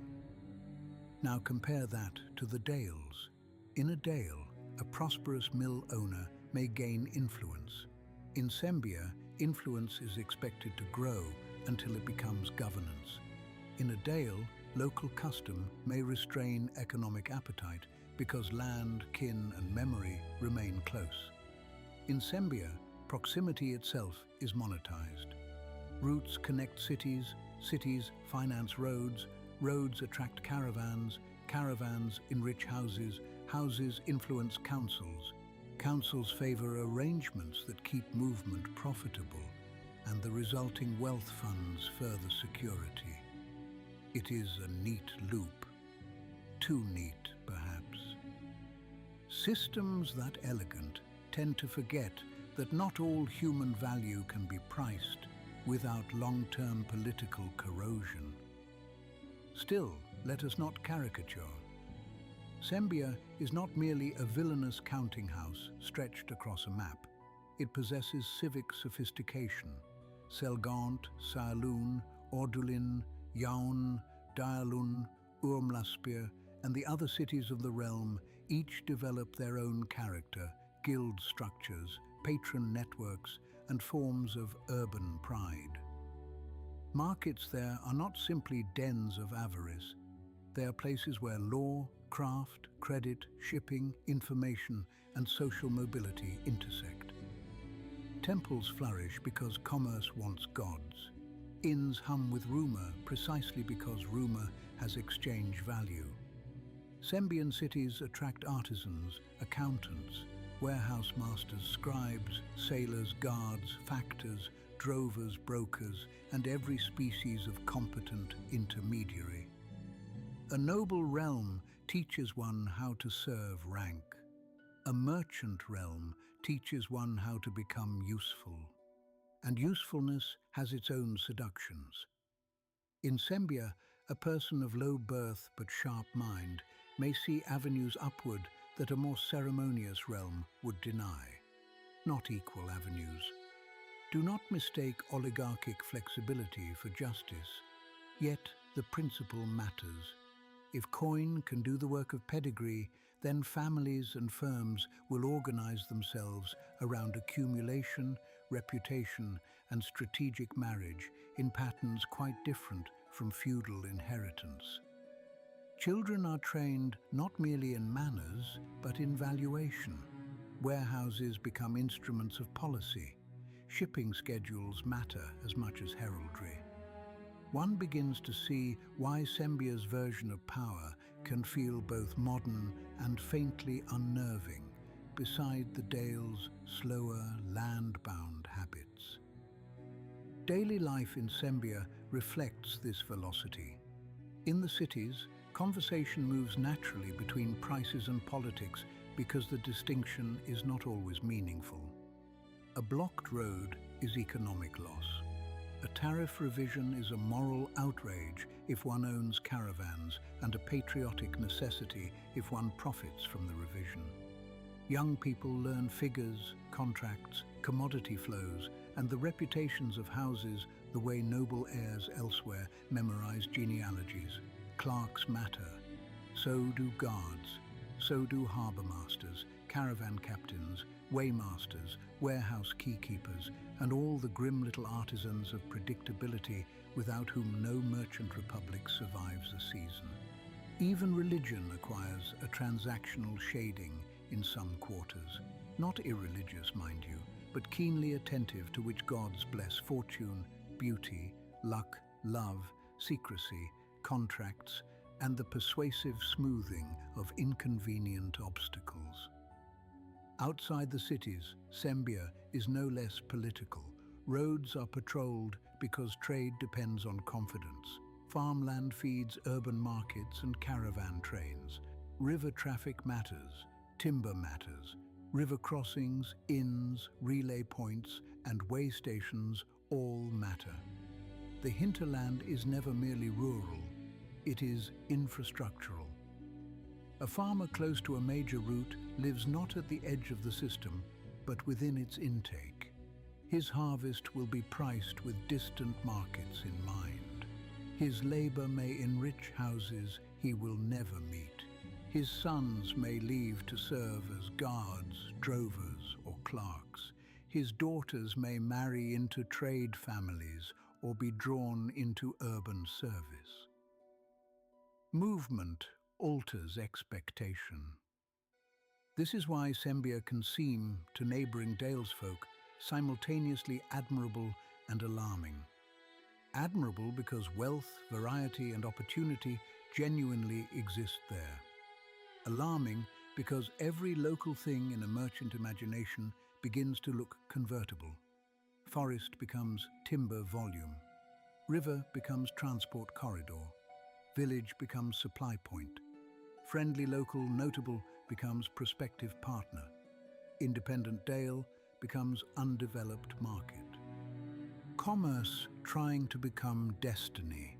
Now compare that to the Dales. In a Dale, a prosperous mill owner may gain influence. In Sembia, influence is expected to grow until it becomes governance. In a Dale, local custom may restrain economic appetite because land, kin, and memory remain close. In Sembia, proximity itself is monetized. Routes connect cities, cities finance roads, roads attract caravans, caravans enrich houses, houses influence councils. Councils favor arrangements that keep movement profitable, and the resulting wealth funds further security. It is a neat loop. Too neat, perhaps. Systems that elegant tend to forget that not all human value can be priced without long-term political corrosion. Still, let us not caricature. Sembia is not merely a villainous counting house stretched across a map. It possesses civic sophistication. Selgaunt, Saarloon, Ordulin, Jaun, Dalelands, Urmlaspir, and the other cities of the realm each develop their own character, guild structures, patron networks, and forms of urban pride. Markets there are not simply dens of avarice. They are places where law, craft, credit, shipping, information, and social mobility intersect. Temples flourish because commerce wants gods. Inns hum with rumor precisely because rumor has exchange value. Sembian cities attract artisans, accountants, warehouse masters, scribes, sailors, guards, factors, drovers, brokers, and every species of competent intermediary. A noble realm teaches one how to serve rank. A merchant realm teaches one how to become useful. And usefulness has its own seductions. In Sembia, a person of low birth but sharp mind may see avenues upward that a more ceremonious realm would deny. Not equal avenues. Do not mistake oligarchic flexibility for justice. Yet the principle matters. If coin can do the work of pedigree, then families and firms will organize themselves around accumulation, reputation, and strategic marriage in patterns quite different from feudal inheritance. Children are trained not merely in manners, but in valuation. Warehouses become instruments of policy. Shipping schedules matter as much as heraldry. One begins to see why Sembia's version of power can feel both modern and faintly unnerving, beside the Dale's slower, land-bound habits. Daily life in Sembia reflects this velocity. In the cities, conversation moves naturally between prices and politics because the distinction is not always meaningful. A blocked road is economic loss. A tariff revision is a moral outrage if one owns caravans, and a patriotic necessity if one profits from the revision. Young people learn figures, contracts, commodity flows, and the reputations of houses the way noble heirs elsewhere memorize genealogies. Clerks matter. So do guards. So do harbour masters, caravan captains, waymasters, warehouse keykeepers, and all the grim little artisans of predictability without whom no merchant republic survives a season. Even religion acquires a transactional shading in some quarters. Not irreligious, mind you, but keenly attentive to which gods bless fortune, beauty, luck, love, secrecy, contracts, and the persuasive smoothing of inconvenient obstacles. Outside the cities, Sembia is no less political. Roads are patrolled because trade depends on confidence. Farmland feeds urban markets and caravan trains. River traffic matters, timber matters. River crossings, inns, relay points, and way stations all matter. The hinterland is never merely rural, it is infrastructural. A farmer close to a major route lives not at the edge of the system, but within its intake. His harvest will be priced with distant markets in mind. His labor may enrich houses he will never meet. His sons may leave to serve as guards, drovers, or clerks. His daughters may marry into trade families or be drawn into urban service. Movement alters expectation. This is why Sembia can seem, to neighboring dalesfolk, simultaneously admirable and alarming. Admirable because wealth, variety, and opportunity genuinely exist there. Alarming because every local thing in a merchant imagination begins to look convertible. Forest becomes timber volume. River becomes transport corridor. Village becomes supply point. Friendly local notable becomes prospective partner. Independent dale becomes undeveloped market. Commerce trying to become destiny.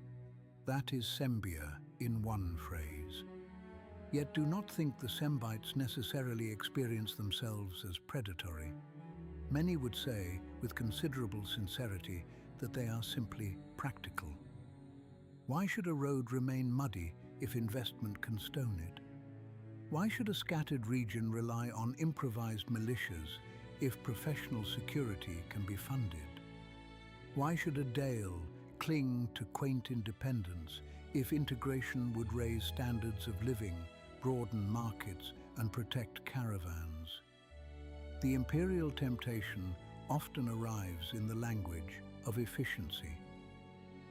That is Sembia in one phrase. Yet do not think the Sembites necessarily experience themselves as predatory. Many would say, with considerable sincerity, that they are simply practical. Why should a road remain muddy if investment can stone it? Why should a scattered region rely on improvised militias if professional security can be funded? Why should a dale cling to quaint independence if integration would raise standards of living, broaden markets, and protect caravans? The imperial temptation often arrives in the language of efficiency.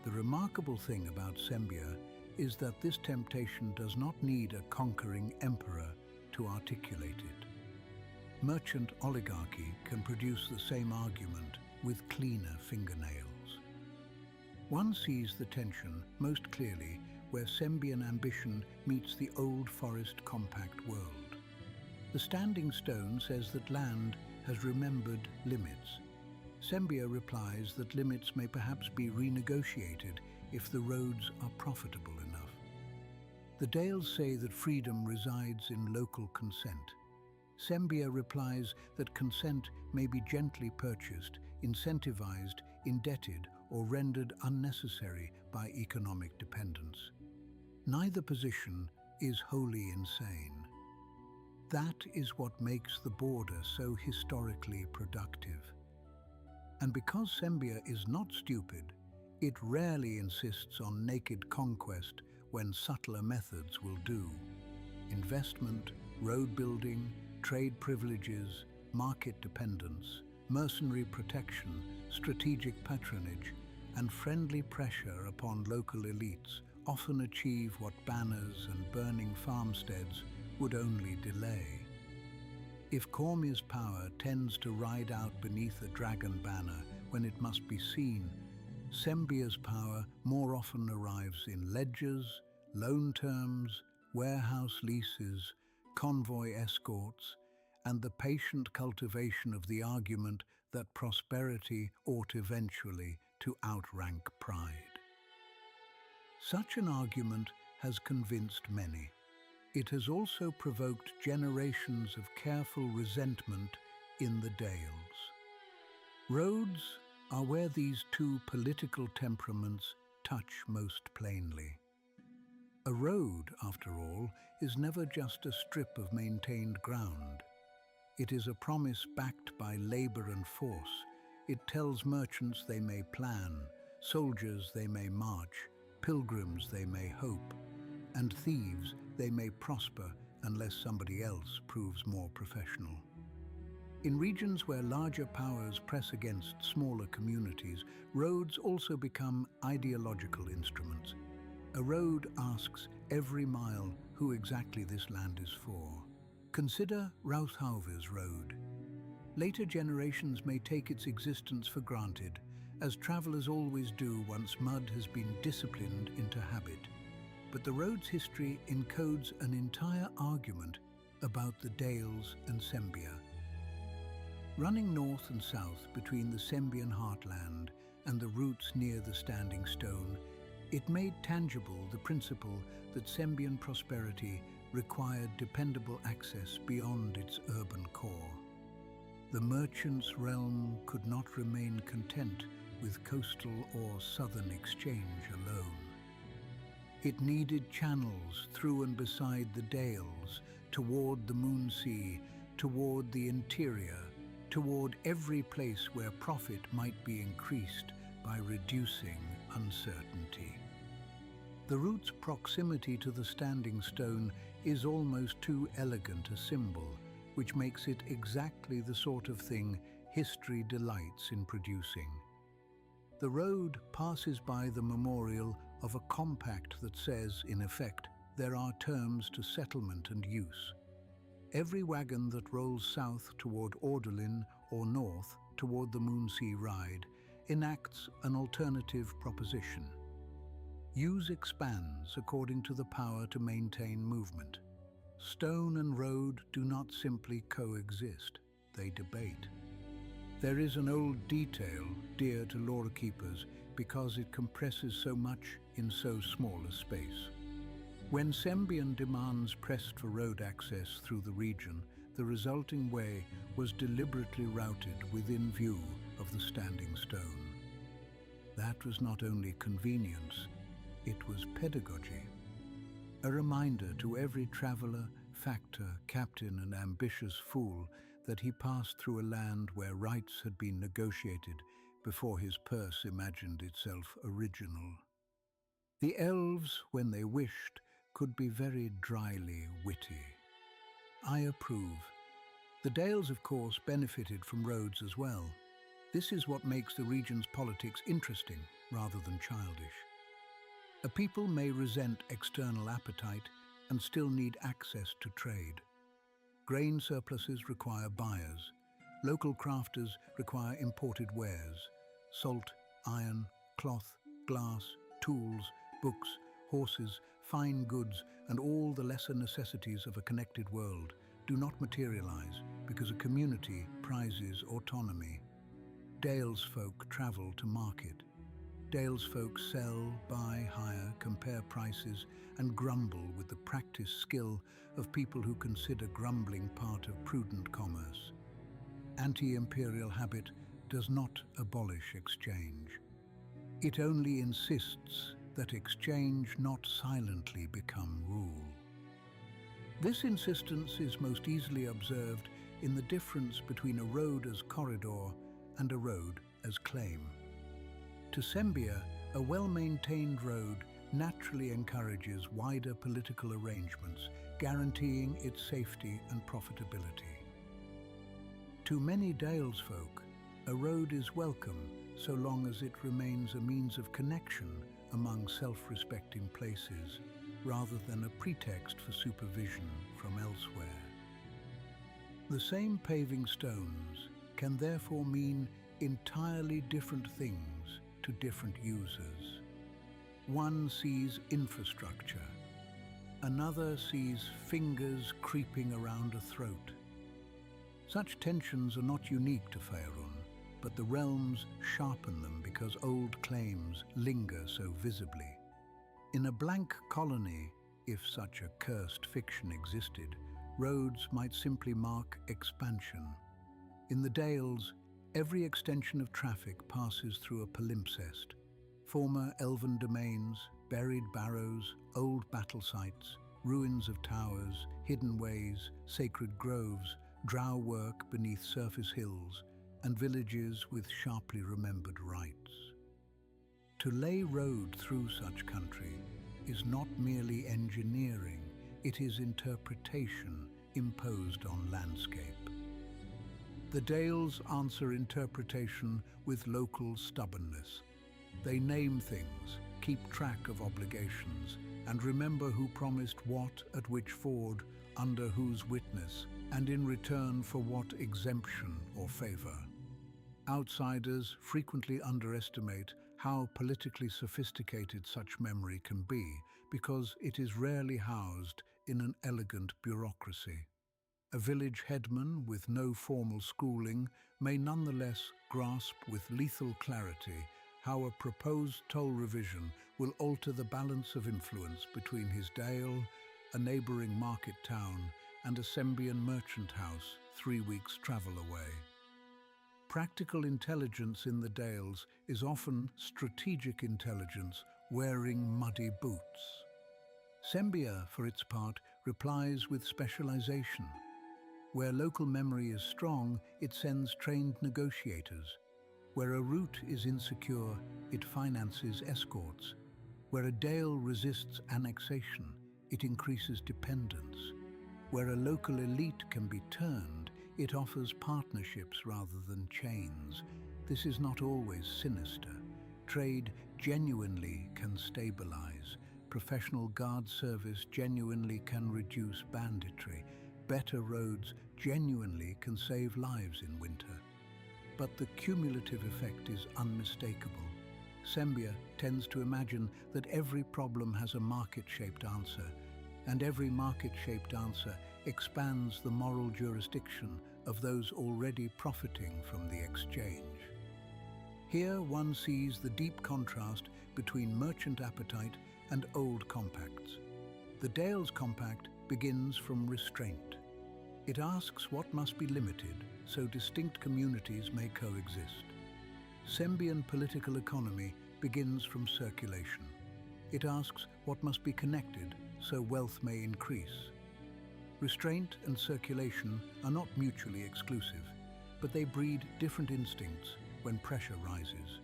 The remarkable thing about Sembia is that this temptation does not need a conquering emperor to articulate it. Merchant oligarchy can produce the same argument with cleaner fingernails. One sees the tension most clearly where Sembian ambition meets the old forest compact world. The standing stone says that land has remembered limits. Sembia replies that limits may perhaps be renegotiated if the roads are profitable enough. The Dales say that freedom resides in local consent. Sembia replies that consent may be gently purchased, incentivized, indebted, or rendered unnecessary by economic dependence. Neither position is wholly insane. That is what makes the border so historically productive. And because Sembia is not stupid, it rarely insists on naked conquest when subtler methods will do. Investment, road building, trade privileges, market dependence, mercenary protection, strategic patronage, and friendly pressure upon local elites often achieve what banners and burning farmsteads would only delay. If Cormier's power tends to ride out beneath a dragon banner when it must be seen, Sembia's power more often arrives in ledgers, loan terms, warehouse leases, convoy escorts, and the patient cultivation of the argument that prosperity ought eventually to outrank pride. Such an argument has convinced many. It has also provoked generations of careful resentment in the Dales. Roads are where these two political temperaments touch most plainly. A road, after all, is never just a strip of maintained ground. It is a promise backed by labor and force. It tells merchants they may plan, soldiers they may march, pilgrims they may hope, and thieves they may prosper unless somebody else proves more professional. In regions where larger powers press against smaller communities, roads also become ideological instruments. A road asks every mile who exactly this land is for. Consider Rauthave's Road. Later generations may take its existence for granted, as travelers always do once mud has been disciplined into habit. But the road's history encodes an entire argument about the Dales and Sembia. Running north and south between the Sembian heartland and the routes near the Standing Stone, it made tangible the principle that Sembian prosperity required dependable access beyond its urban core. The merchant's realm could not remain content with coastal or southern exchange alone. It needed channels through and beside the Dales, toward the Moonsea, toward the interior, toward every place where profit might be increased by reducing uncertainty. The route's proximity to the Standing Stone is almost too elegant a symbol, which makes it exactly the sort of thing history delights in producing. The road passes by the memorial of a compact that says, in effect, there are terms to settlement and use. Every wagon that rolls south toward Ordelin or north toward the Moonsea Ride enacts an alternative proposition. Use expands according to the power to maintain movement. Stone and road do not simply coexist, they debate. There is an old detail dear to lore keepers because it compresses so much in so small a space. When Sembian demands pressed for road access through the region, the resulting way was deliberately routed within view of the Standing Stone. That was not only convenience, it was pedagogy. A reminder to every traveler, factor, captain, and ambitious fool that he passed through a land where rights had been negotiated before his purse imagined itself original. The elves, when they wished, could be very dryly witty. I approve. The Dales, of course, benefited from roads as well. This is what makes the region's politics interesting rather than childish. A people may resent external appetite and still need access to trade. Grain surpluses require buyers. Local crafters require imported wares. Salt, iron, cloth, glass, tools, books, horses, fine goods, and all the lesser necessities of a connected world do not materialize because a community prizes autonomy. Dales folk travel to market. Dales folk sell, buy, hire, compare prices, and grumble with the practiced skill of people who consider grumbling part of prudent commerce. Anti-imperial habit does not abolish exchange. It only insists that exchange not silently become rule. This insistence is most easily observed in the difference between a road as corridor and a road as claim. To Sembia, a well-maintained road naturally encourages wider political arrangements, guaranteeing its safety and profitability. To many Dales folk, a road is welcome so long as it remains a means of connection among self-respecting places, rather than a pretext for supervision from elsewhere. The same paving stones can therefore mean entirely different things to different users. One sees infrastructure, another sees fingers creeping around a throat. Such tensions are not unique to Faerûn, but the realms sharpen them because old claims linger so visibly. In a blank colony, if such a cursed fiction existed, roads might simply mark expansion. In the Dales, every extension of traffic passes through a palimpsest. Former elven domains, buried barrows, old battle sites, ruins of towers, hidden ways, sacred groves drow work beneath surface hills, and villages with sharply remembered rites. To lay road through such country is not merely engineering, it is interpretation imposed on landscape. The Dales answer interpretation with local stubbornness. They name things, keep track of obligations, and remember who promised what at which ford, under whose witness, and in return for what exemption or favor. Outsiders frequently underestimate how politically sophisticated such memory can be because it is rarely housed in an elegant bureaucracy. A village headman with no formal schooling may nonetheless grasp with lethal clarity how a proposed toll revision will alter the balance of influence between his dale, a neighboring market town, and a Sembian merchant house 3 weeks' travel away. Practical intelligence in the Dales is often strategic intelligence wearing muddy boots. Sembia, for its part, replies with specialization. Where local memory is strong, it sends trained negotiators. Where a route is insecure, it finances escorts. Where a dale resists annexation, it increases dependence. Where a local elite can be turned, it offers partnerships rather than chains. This is not always sinister. Trade genuinely can stabilize. Professional guard service genuinely can reduce banditry. Better roads genuinely can save lives in winter. But the cumulative effect is unmistakable. Sembia tends to imagine that every problem has a market-shaped answer, and every market-shaped answer expands the moral jurisdiction of those already profiting from the exchange. Here one sees the deep contrast between merchant appetite and old compacts. The Dale's compact begins from restraint. It asks what must be limited so distinct communities may coexist. Sembian political economy begins from circulation. It asks what must be connected so wealth may increase. Restraint and circulation are not mutually exclusive, but they breed different instincts when pressure rises.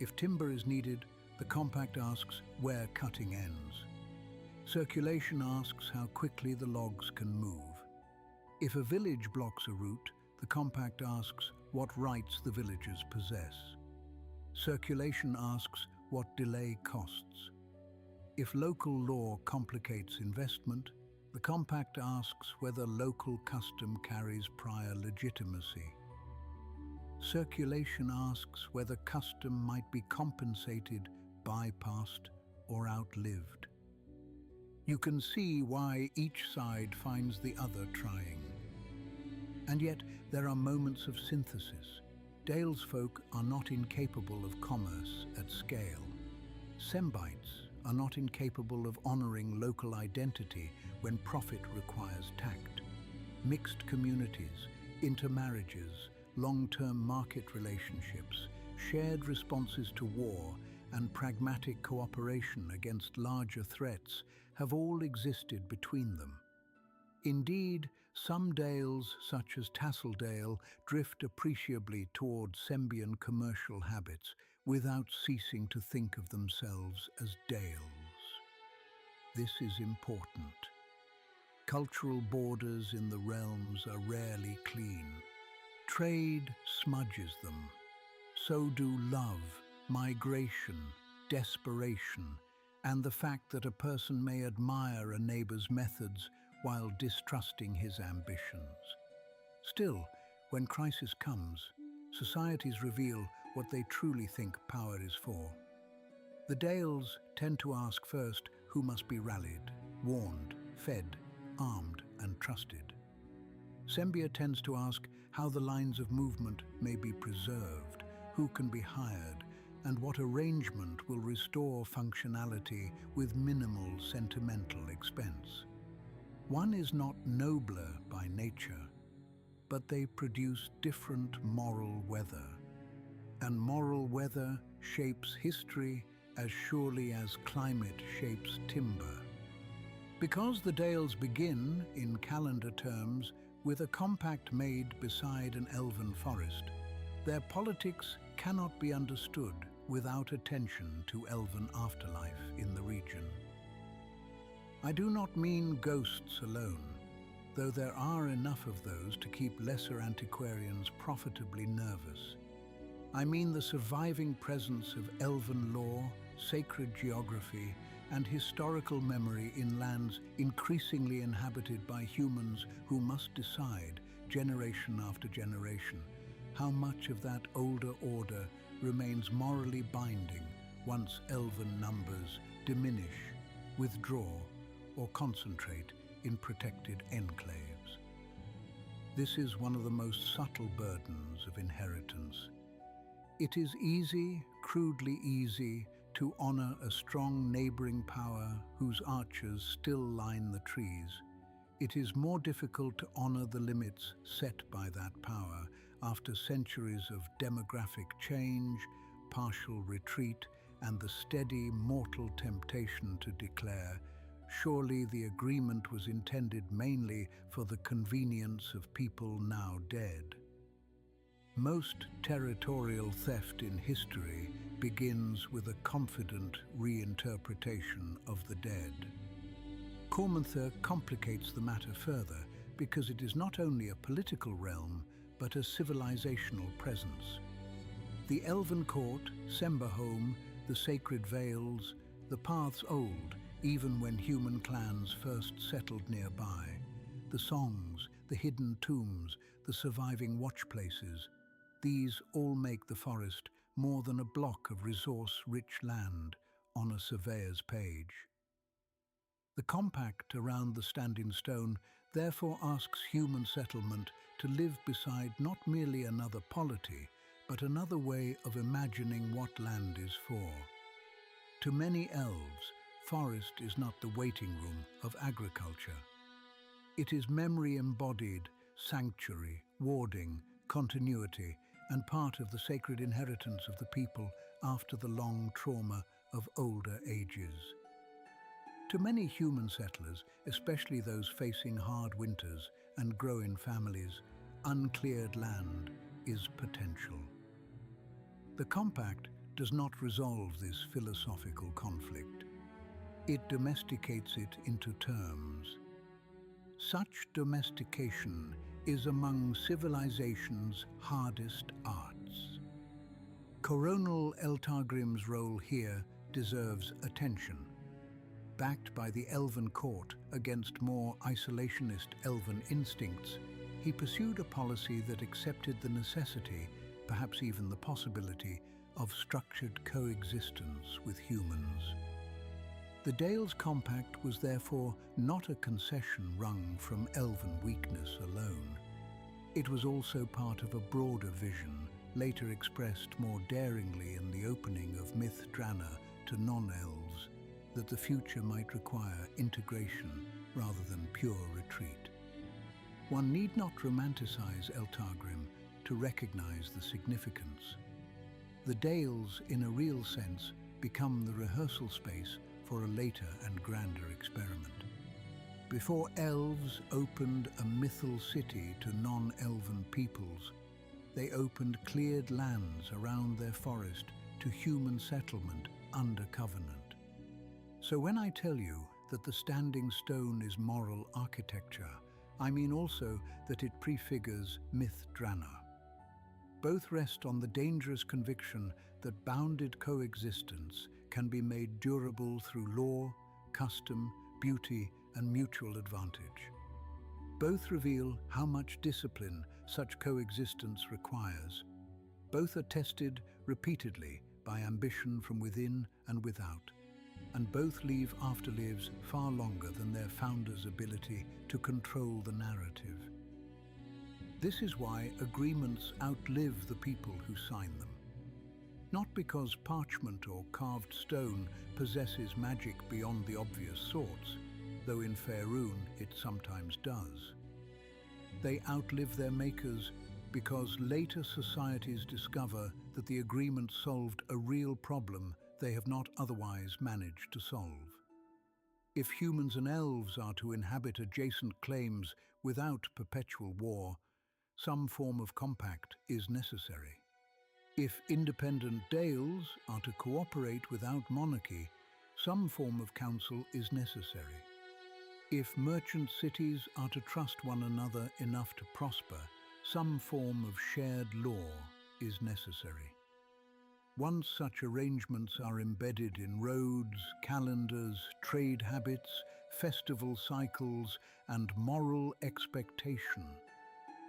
If timber is needed, the compact asks where cutting ends. Circulation asks how quickly the logs can move. If a village blocks a route, the compact asks what rights the villagers possess. Circulation asks what delay costs. If local law complicates investment, the compact asks whether local custom carries prior legitimacy. Circulation asks whether custom might be compensated, bypassed, or outlived. You can see why each side finds the other trying. And yet there are moments of synthesis. Dale's folk are not incapable of commerce at scale. Sembites are not incapable of honoring local identity when profit requires tact. Mixed communities, intermarriages, long-term market relationships, shared responses to war, and pragmatic cooperation against larger threats have all existed between them. Indeed, some dales, such as Tasseldale, drift appreciably toward Sembian commercial habits without ceasing to think of themselves as dales. This is important. Cultural borders in the realms are rarely clean. Trade smudges them. So do love, migration, desperation, and the fact that a person may admire a neighbor's methods while distrusting his ambitions. Still, when crisis comes, societies reveal what they truly think power is for. The Dales tend to ask first who must be rallied, warned, fed, armed, and trusted. Sembia tends to ask how the lines of movement may be preserved, who can be hired, and what arrangement will restore functionality with minimal sentimental expense. One is not nobler by nature, but they produce different moral weather. And moral weather shapes history as surely as climate shapes timber. Because the Dales begin, in calendar terms, With a compact made beside an elven forest, their politics cannot be understood without attention to elven afterlife in the region. I do not mean ghosts alone, though there are enough of those to keep lesser antiquarians profitably nervous. I mean the surviving presence of elven lore, sacred geography, and historical memory in lands increasingly inhabited by humans who must decide, generation after generation, how much of that older order remains morally binding once elven numbers diminish, withdraw, or concentrate in protected enclaves. This is one of the most subtle burdens of inheritance. It is easy, crudely easy, to honor a strong neighboring power whose archers still line the trees. It is more difficult to honor the limits set by that power after centuries of demographic change, partial retreat, and the steady mortal temptation to declare, surely the agreement was intended mainly for the convenience of people now dead. Most territorial theft in history begins with a confident reinterpretation of the dead. Cormanther complicates the matter further because it is not only a political realm, but a civilizational presence. The elven court, Sembia home, the sacred vales, the paths old, even when human clans first settled nearby. The songs, the hidden tombs, the surviving watch places, these all make the forest more than a block of resource-rich land on a surveyor's page. The compact around the standing stone therefore asks human settlement to live beside not merely another polity, but another way of imagining what land is for. To many elves, forest is not the waiting room of agriculture. It is memory embodied, sanctuary, warding, continuity, and part of the sacred inheritance of the people after the long trauma of older ages. To many human settlers, especially those facing hard winters and growing families, uncleared land is potential. The compact does not resolve this philosophical conflict. It domesticates it into terms. Such domestication is among civilization's hardest arts. Coronal Eltargrim's role here deserves attention. Backed by the elven court against more isolationist elven instincts, he pursued a policy that accepted the necessity, perhaps even the possibility, of structured coexistence with humans. The Dale's Compact was therefore not a concession wrung from elven weakness alone. It was also part of a broader vision, later expressed more daringly in the opening of Myth Drana to non-elves, that the future might require integration rather than pure retreat. One need not romanticize Eltargrim to recognize the significance. The Dales, in a real sense, become the rehearsal space for a later and grander experiment. Before elves opened a mythal city to non-elven peoples, they opened cleared lands around their forest to human settlement under covenant. So when I tell you that the standing stone is moral architecture, I mean also that it prefigures Myth Drana. Both rest on the dangerous conviction that bounded coexistence can be made durable through law, custom, beauty, and mutual advantage. Both reveal how much discipline such coexistence requires. Both are tested repeatedly by ambition from within and without, and both leave afterlives far longer than their founders' ability to control the narrative. This is why agreements outlive the people who sign them. Not because parchment or carved stone possesses magic beyond the obvious sorts, though in Faerûn it sometimes does. They outlive their makers because later societies discover that the agreement solved a real problem they have not otherwise managed to solve. If humans and elves are to inhabit adjacent claims Without perpetual war, some form of compact is necessary. If independent Dales are to cooperate without monarchy, some form of council is necessary. If merchant cities are to trust one another enough to prosper, some form of shared law is necessary. Once such arrangements are embedded in roads, calendars, trade habits, festival cycles, and moral expectation,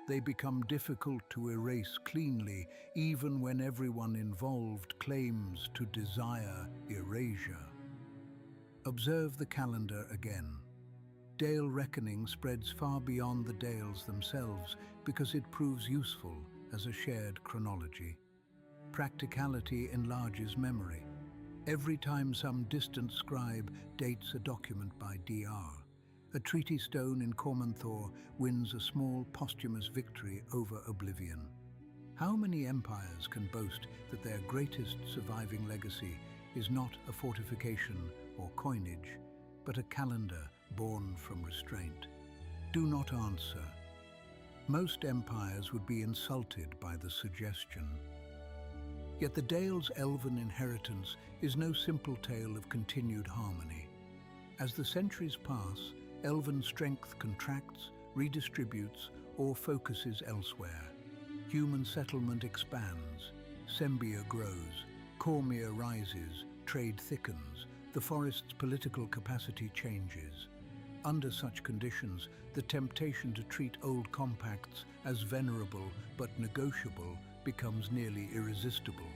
they become difficult to erase cleanly, even when everyone involved claims to desire erasure. Observe the calendar again. Dale reckoning spreads far beyond the Dales themselves because it proves useful as a shared chronology. Practicality enlarges memory. Every time some distant scribe dates a document by Dr., a treaty stone in Cormanthor wins a small posthumous victory over oblivion. How many empires can boast that their greatest surviving legacy is not a fortification or coinage, but a calendar born from restraint? Do not answer. Most empires would be insulted by the suggestion. Yet the Dale's elven inheritance is no simple tale of continued harmony. As the centuries pass, elven strength contracts, redistributes, or focuses elsewhere. Human settlement expands, Sembia grows, Cormia rises, trade thickens, the forest's political capacity changes. Under such conditions, the temptation to treat old compacts as venerable but negotiable becomes nearly irresistible.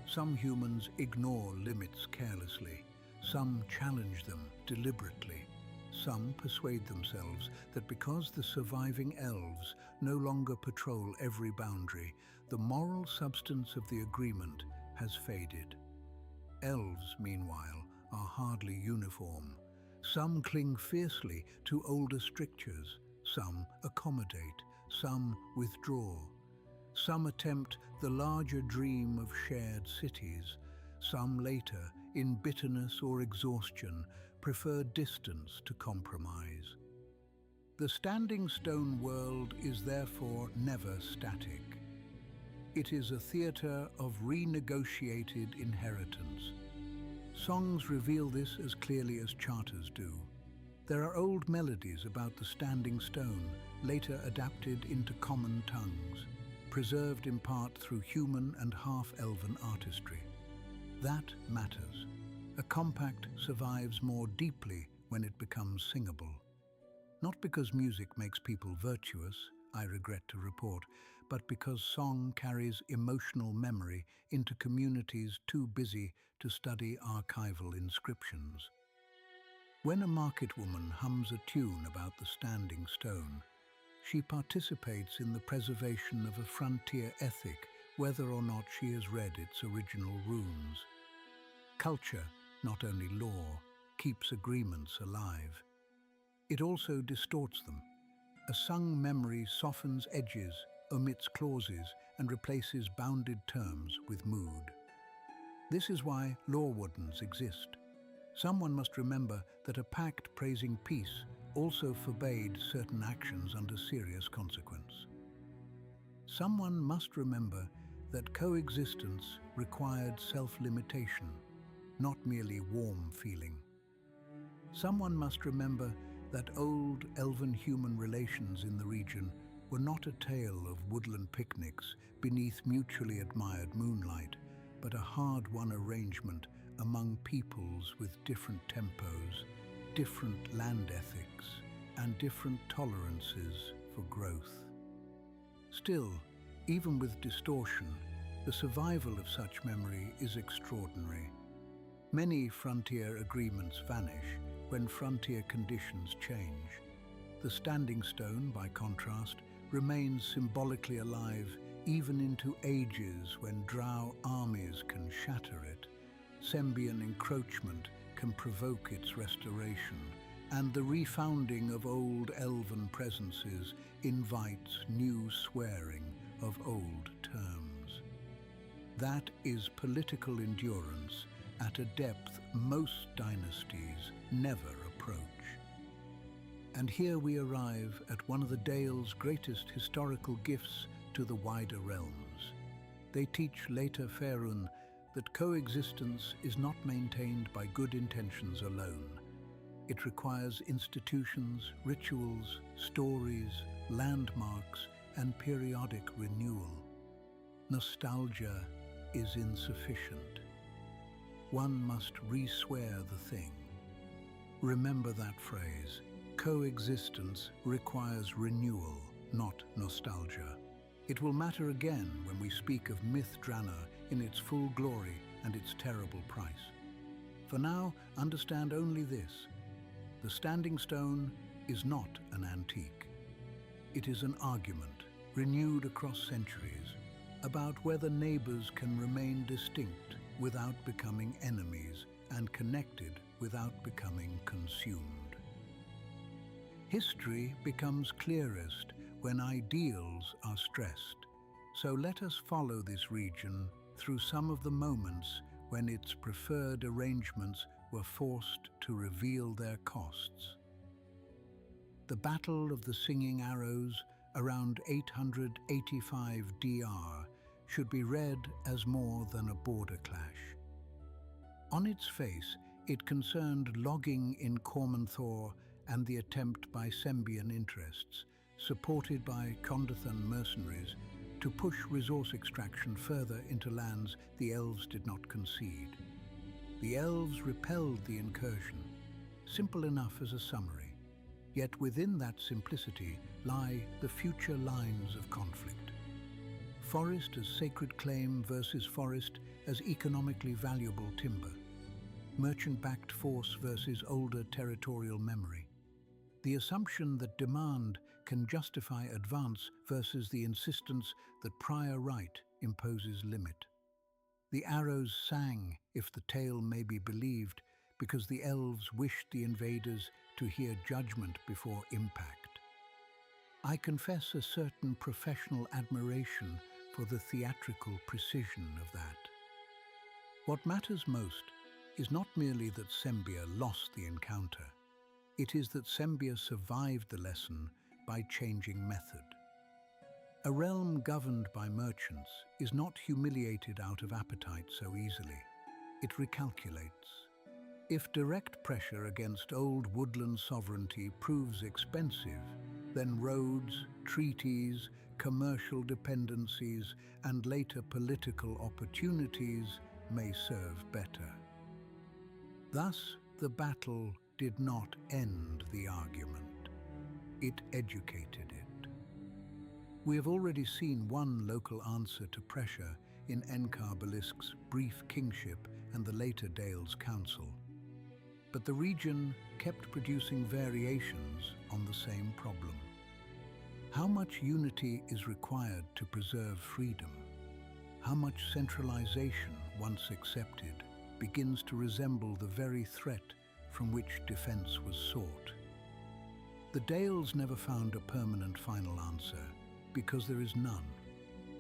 Some humans ignore limits carelessly. Some challenge them deliberately. Some persuade themselves that because the surviving elves no longer patrol every boundary, the moral substance of the agreement has faded. Elves, meanwhile, are hardly uniform. Some cling fiercely to older strictures, some accommodate, some withdraw. Some attempt the larger dream of shared cities. Some later, in bitterness or exhaustion, prefer distance to compromise. The Standing Stone world is therefore never static. It is a theatre of renegotiated inheritance. Songs reveal this as clearly as charters do. There are old melodies about the Standing Stone, later adapted into common tongues, preserved in part through human and half-elven artistry. That matters. A compact survives more deeply when it becomes singable. Not because music makes people virtuous, I regret to report, but because song carries emotional memory into communities too busy to study archival inscriptions. When a market woman hums a tune about the Standing Stone, she participates in the preservation of a frontier ethic, whether or not she has read its original runes. Culture, not only law, keeps agreements alive. It also distorts them. A sung memory softens edges, omits clauses, and replaces bounded terms with mood. This is why law wardens exist. Someone must remember that a pact praising peace also forbade certain actions under serious consequence. Someone must remember that coexistence required self-limitation, not merely warm feeling. Someone must remember that old elven-human relations in the region were not a tale of woodland picnics beneath mutually admired moonlight, but a hard-won arrangement among peoples with different tempos, different land ethics, and different tolerances for growth. Still, even with distortion, the survival of such memory is extraordinary. Many frontier agreements vanish when frontier conditions change. The Standing Stone, by contrast, remains symbolically alive even into ages when drow armies can shatter it. Sembian encroachment can provoke its restoration, and the refounding of old elven presences invites new swearing of old terms. That is political endurance at a depth most dynasties never approach. And here we arrive at one of the Dale's greatest historical gifts to the wider realms. They teach later Faerûn that coexistence is not maintained by good intentions alone. It requires institutions, rituals, stories, landmarks, and periodic renewal. Nostalgia is insufficient. One must re-swear the thing. Remember that phrase. Coexistence requires renewal, not nostalgia. It will matter again when we speak of Myth Drana in its full glory and its terrible price. For now, understand only this. The Standing Stone is not an antique. It is an argument, renewed across centuries, about whether neighbors can remain distinct without becoming enemies and connected without becoming consumed. History becomes clearest when ideals are stressed, so let us follow this region through some of the moments when its preferred arrangements were forced to reveal their costs. The Battle of the Singing Arrows around 885 DR should be read as more than a border clash. On its face, it concerned logging in Cormanthor and the attempt by Sembian interests, supported by Condothan mercenaries, to push resource extraction further into lands the elves did not concede. The elves repelled the incursion, simple enough as a summary. Yet within that simplicity lie the future lines of conflict. Forest as sacred claim versus forest as economically valuable timber. Merchant-backed force versus older territorial memory. The assumption that demand can justify advance versus the insistence that prior right imposes limit. The arrows sang, if the tale may be believed, because the elves wished the invaders to hear judgment before impact. I confess a certain professional admiration for the theatrical precision of that. What matters most is not merely that Sembia lost the encounter. It is that Sembia survived the lesson by changing method. A realm governed by merchants is not humiliated out of appetite so easily. It recalculates. If direct pressure against old woodland sovereignty proves expensive, then roads, treaties, commercial dependencies, and later political opportunities may serve better. Thus, the battle did not end the argument. It educated it. We have already seen one local answer to pressure in Enkar-Belisk's brief kingship and the later Dale's council. But the region kept producing variations on the same problem. How much unity is required to preserve freedom? How much centralization, once accepted, begins to resemble the very threat from which defense was sought? The Dales never found a permanent final answer, because there is none.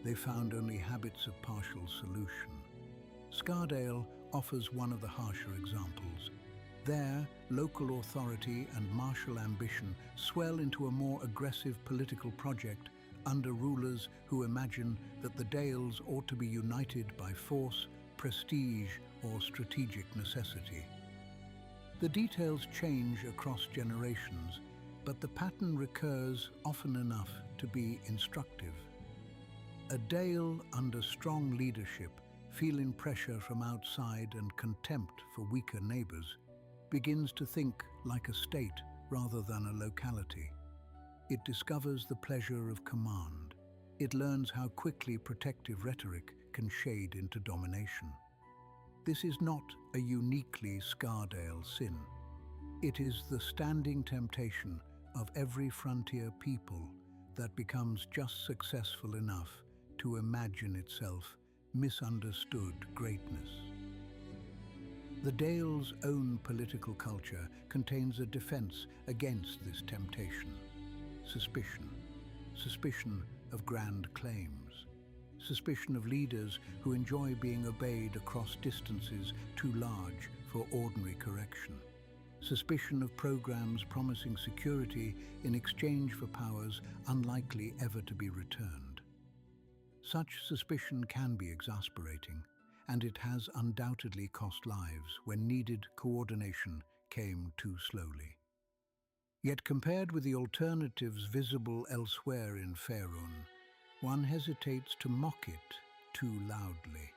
They found only habits of partial solution. Scardale offers one of the harsher examples. There, local authority and martial ambition swell into a more aggressive political project under rulers who imagine that the Dales ought to be united by force, prestige, or strategic necessity. The details change across generations, but the pattern recurs often enough to be instructive. A Dale under strong leadership, feeling pressure from outside and contempt for weaker neighbors, begins to think like a state rather than a locality. It discovers the pleasure of command. It learns how quickly protective rhetoric can shade into domination. This is not a uniquely Scardale sin. It is the standing temptation of every frontier people that becomes just successful enough to imagine itself misunderstood greatness. The Dale's own political culture contains a defense against this temptation. Suspicion of grand claims. Suspicion of leaders who enjoy being obeyed across distances too large for ordinary correction. suspicion of programs promising security in exchange for powers unlikely ever to be returned. Such suspicion can be exasperating, and it has undoubtedly cost lives when needed coordination came too slowly. Yet compared with the alternatives visible elsewhere in Faerûn, one hesitates to mock it too loudly.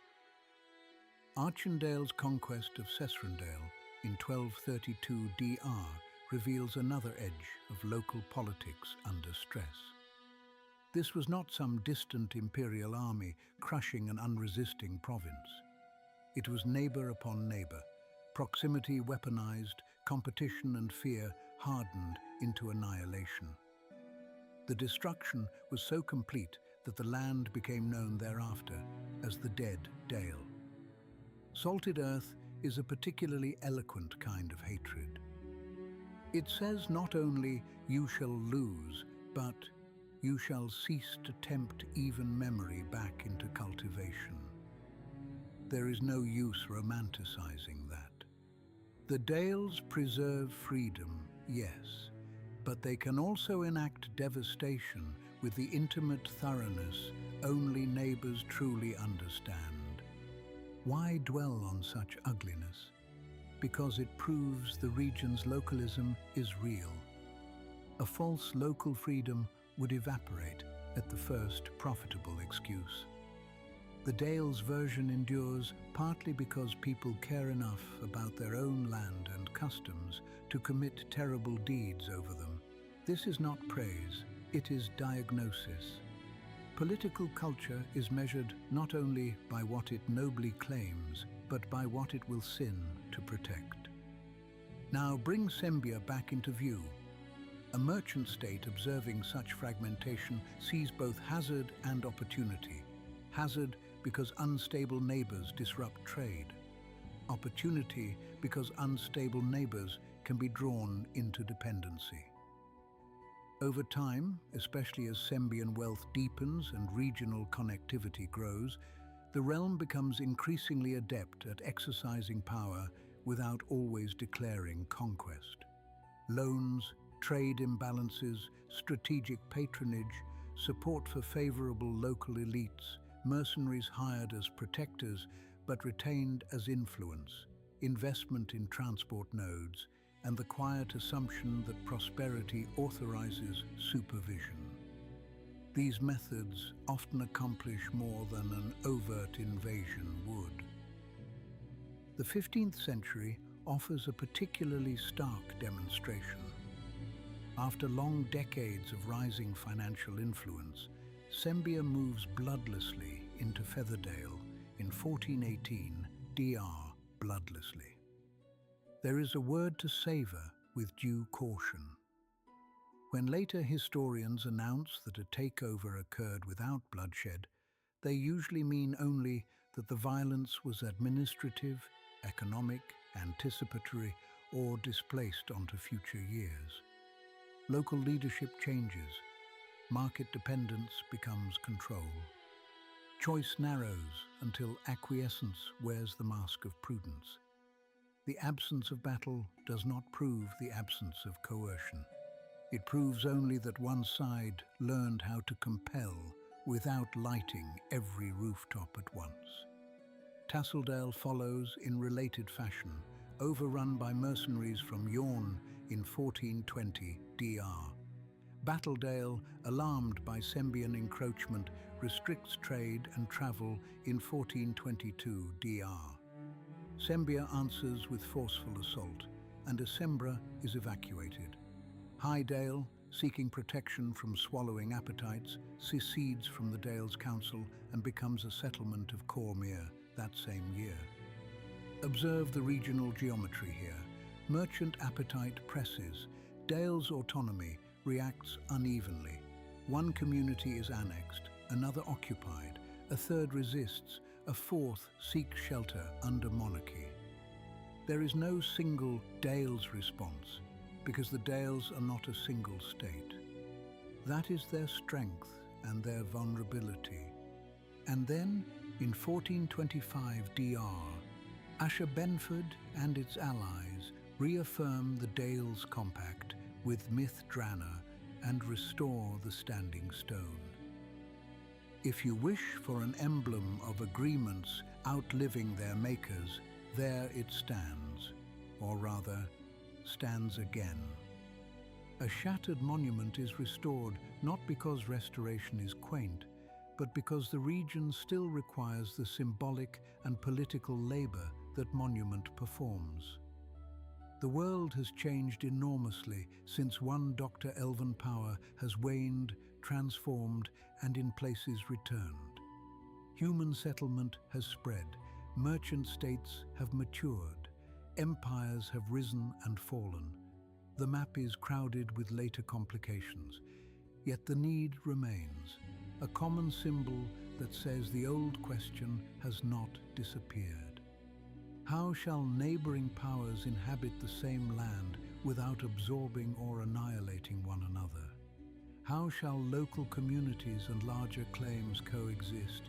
Archendale's conquest of Sessrendale in 1232 DR reveals another edge of local politics under stress. This was not some distant imperial army crushing an unresisting province. It was neighbor upon neighbor, proximity weaponized, competition and fear hardened into annihilation. The destruction was so complete that the land became known thereafter as the Dead Dale. Salted earth is a particularly eloquent kind of hatred. It says not only "you shall lose," but "you shall cease to tempt even memory back into cultivation." There is no use romanticizing that. The Dales preserve freedom, yes, but they can also enact devastation with the intimate thoroughness only neighbors truly understand. Why dwell on such ugliness? Because it proves the region's localism is real. A false local freedom would evaporate at the first profitable excuse. The Dales' version endures partly because people care enough about their own land and customs to commit terrible deeds over them. This is not praise, it is diagnosis. Political culture is measured not only by what it nobly claims, but by what it will sin to protect. Now bring Sembia back into view. A merchant state observing such fragmentation sees both hazard and opportunity. Hazard because unstable neighbors disrupt trade. Opportunity because unstable neighbors can be drawn into dependency. Over time, especially as Sembian wealth deepens and regional connectivity grows, the realm becomes increasingly adept at exercising power without always declaring conquest. Loans, trade imbalances, strategic patronage, support for favorable local elites, mercenaries hired as protectors but retained as influence, investment in transport nodes, and the quiet assumption that prosperity authorizes supervision. These methods often accomplish more than an overt invasion would. The 15th century offers a particularly stark demonstration. After long decades of rising financial influence, Sembia moves bloodlessly into Featherdale in 1418 DR bloodlessly. There is a word to savor with due caution. When later historians announce that a takeover occurred without bloodshed, they usually mean only that the violence was administrative, economic, anticipatory, or displaced onto future years. Local leadership changes. Market dependence becomes control. Choice narrows until acquiescence wears the mask of prudence. The absence of battle does not prove the absence of coercion. It proves only that one side learned how to compel without lighting every rooftop at once. Tasseldale follows in related fashion, overrun by mercenaries from Yorn in 1420 DR. Battledale, alarmed by Sembian encroachment, restricts trade and travel in 1422 DR. Sembia answers with forceful assault, and Sembra is evacuated. Highdale, seeking protection from swallowing appetites, secedes from the Dale's council and becomes a settlement of Cormyr that same year. Observe the regional geometry here. Merchant appetite presses. Dale's autonomy reacts unevenly. One community is annexed, another occupied, a third resists, a fourth seeks shelter under monarchy. There is no single Dale's response, because the Dales are not a single state. That is their strength and their vulnerability. And then, in 1425 DR, Asher Benford and its allies Reaffirm the Dale's compact with Myth Drana and restore the standing stone. If you wish for an emblem of agreements outliving their makers, there it stands, or rather, stands again. A shattered monument is restored not because restoration is quaint, but because the region still requires the symbolic and political labor that monument performs. The world has changed enormously since one Dr. Elven power has waned, transformed, and in places returned. Human settlement has spread, merchant states have matured, empires have risen and fallen. The map is crowded with later complications, yet the need remains, a common symbol that says the old question has not disappeared. How shall neighboring powers inhabit the same land without absorbing or annihilating one another? How shall local communities and larger claims coexist?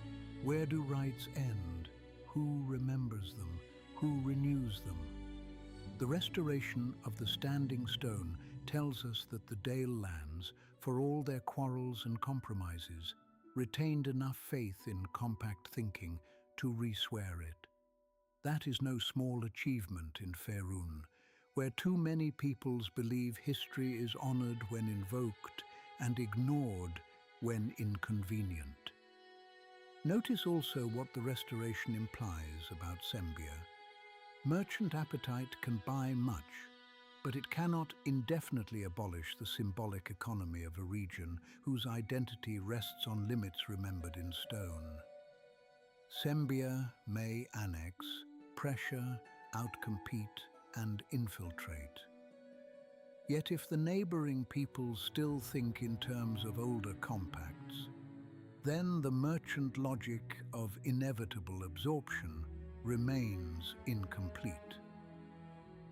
Where do rights end? Who remembers them? Who renews them? The restoration of the standing stone tells us that the Dalelands, for all their quarrels and compromises, retained enough faith in compact thinking to re-swear it. That is no small achievement in Faerûn, where too many peoples believe history is honored when invoked and ignored when inconvenient. Notice also what the restoration implies about Sembia. Merchant appetite can buy much, but it cannot indefinitely abolish the symbolic economy of a region whose identity rests on limits remembered in stone. Sembia may annex, pressure, outcompete, and infiltrate. Yet if the neighboring peoples still think in terms of older compacts, then the merchant logic of inevitable absorption remains incomplete.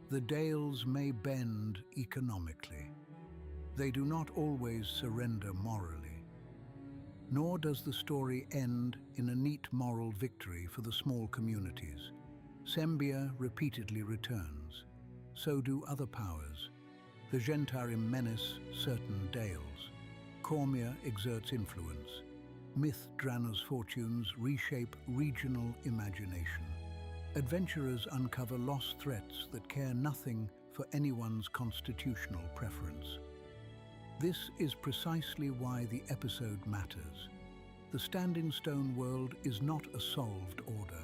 The Dales may bend economically. They do not always surrender morally. Nor does the story end in a neat moral victory for the small communities. Sembia repeatedly returns. So do other powers. The Gentarim menace certain Dales. Cormia exerts influence. Myth Drana's fortunes reshape regional imagination. Adventurers uncover lost threats that care nothing for anyone's constitutional preference. This is precisely why the episode matters. The Standing Stone world is not a solved order.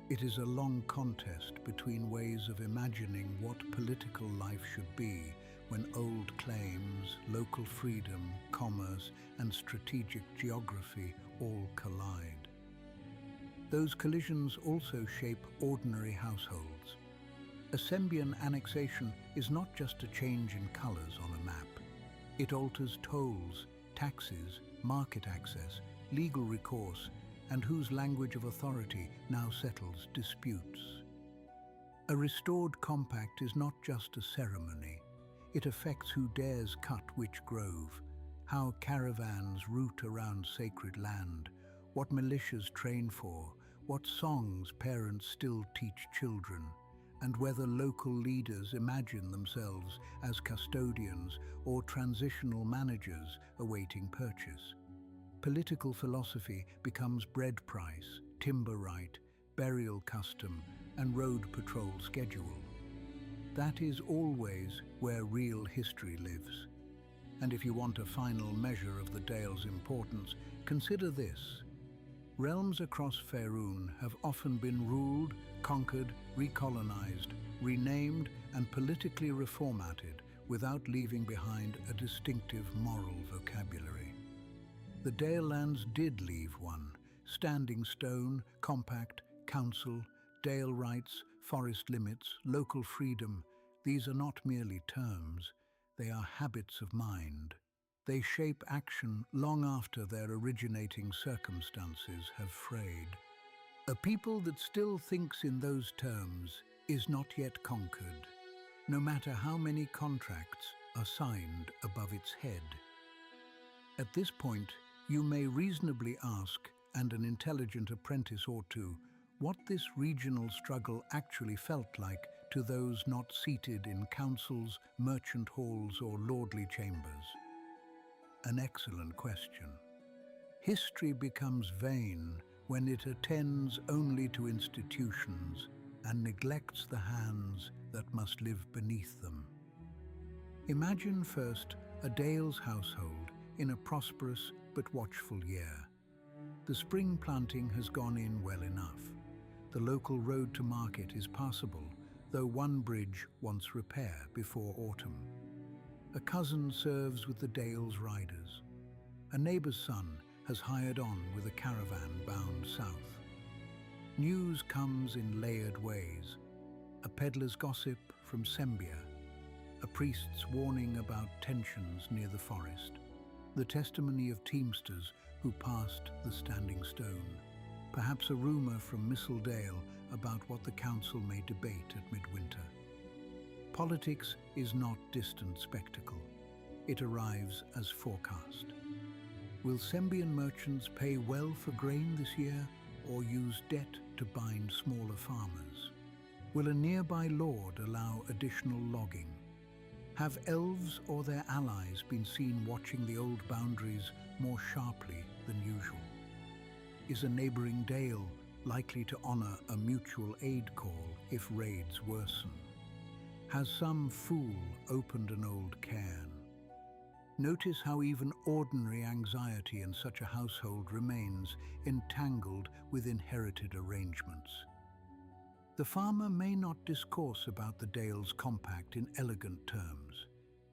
It is a long contest between ways of imagining what political life should be when old claims, local freedom, commerce, and strategic geography all collide. Those collisions also shape ordinary households. A Sembian annexation is not just a change in colors on a map. It alters tolls, taxes, market access, legal recourse, and whose language of authority now settles disputes. A restored compact is not just a ceremony. It affects who dares cut which grove, how caravans route around sacred land, what militias train for, what songs parents still teach children, and whether local leaders imagine themselves as custodians or transitional managers awaiting purchase. Political philosophy becomes bread price, timber right, burial custom, and road patrol schedule. That is always where real history lives. And if you want a final measure of the Dale's importance, consider this. Realms across Faerûn have often been ruled, conquered, recolonized, renamed, and politically reformatted without leaving behind a distinctive moral vocabulary. The Dalelands did leave one: standing stone, compact, council, Dale rights, forest limits, local freedom. These are not merely terms, they are habits of mind. They shape action long after their originating circumstances have frayed. A people that still thinks in those terms is not yet conquered, no matter how many contracts are signed above its head. At this point, you may reasonably ask, and an intelligent apprentice ought to, what this regional struggle actually felt like to those not seated in councils, merchant halls, or lordly chambers? An excellent question. History becomes vain when it attends only to institutions and neglects the hands that must live beneath them. Imagine first a Dale's household in a prosperous but watchful year. The spring planting has gone in well enough. The local road to market is passable, though one bridge wants repair before autumn. A cousin serves with the Dale's riders. A neighbour's son has hired on with a caravan bound south. News comes in layered ways. A peddler's gossip from Sembia, a priest's warning about tensions near the forest, the testimony of teamsters who passed the standing stone, perhaps a rumour from Dale about what the council may debate at midwinter. Politics is not distant spectacle. It arrives as forecast. Will Sembian merchants pay well for grain this year or use debt to bind smaller farmers? Will a nearby lord allow additional logging? Have elves or their allies been seen watching the old boundaries more sharply than usual? Is a neighbouring dale likely to honour a mutual aid call if raids worsen? Has some fool opened an old cairn? Notice how even ordinary anxiety in such a household remains entangled with inherited arrangements. The farmer may not discourse about the Dale's compact in elegant terms,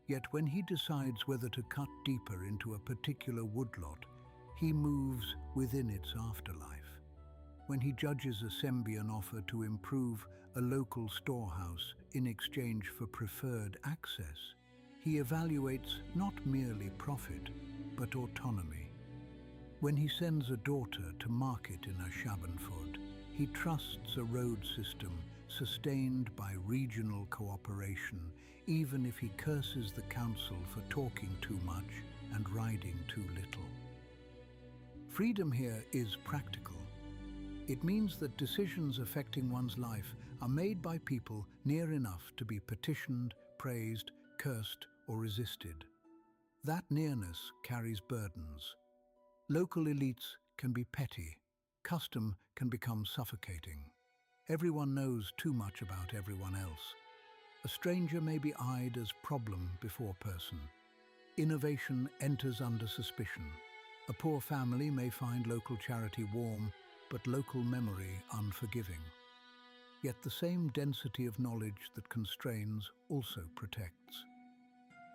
yet when he decides whether to cut deeper into a particular woodlot, he moves within its afterlife. When he judges a Sembian offer to improve a local storehouse in exchange for preferred access, he evaluates not merely profit, but autonomy. When he sends a daughter to market in a Schadenfurt, he trusts a road system sustained by regional cooperation, even if he curses the council for talking too much and riding too little. Freedom here is practical. It means that decisions affecting one's life are made by people near enough to be petitioned, praised, cursed, or resisted. That nearness carries burdens. Local elites can be petty. Custom can become suffocating. Everyone knows too much about everyone else. A stranger may be eyed as problem before person. Innovation enters under suspicion. A poor family may find local charity warm, but local memory unforgiving. Yet the same density of knowledge that constrains also protects.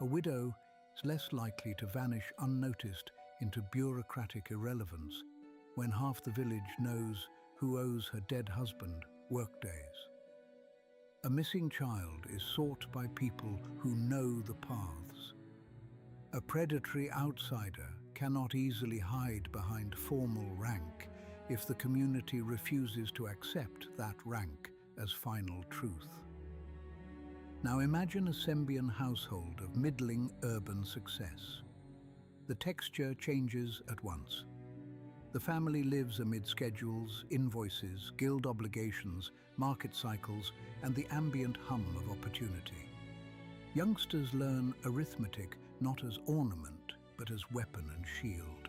A widow is less likely to vanish unnoticed into bureaucratic irrelevance when half the village knows who owes her dead husband workdays. A missing child is sought by people who know the paths. A predatory outsider cannot easily hide behind formal rank if the community refuses to accept that rank as final truth. Now imagine a Sembian household of middling urban success. The texture changes at once. The family lives amid schedules, invoices, guild obligations, market cycles, and the ambient hum of opportunity. Youngsters learn arithmetic not as ornament, but as weapon and shield.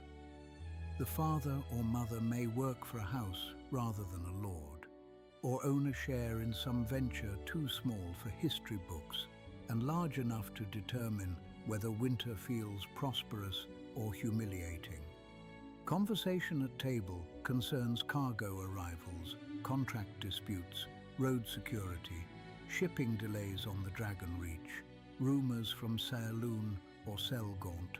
The father or mother may work for a house rather than a lord, or own a share in some venture too small for history books and large enough to determine whether winter feels prosperous or humiliating. Conversation at table concerns cargo arrivals, contract disputes, road security, shipping delays on the Dragon Reach, rumours from Faerûn or Selgaunt,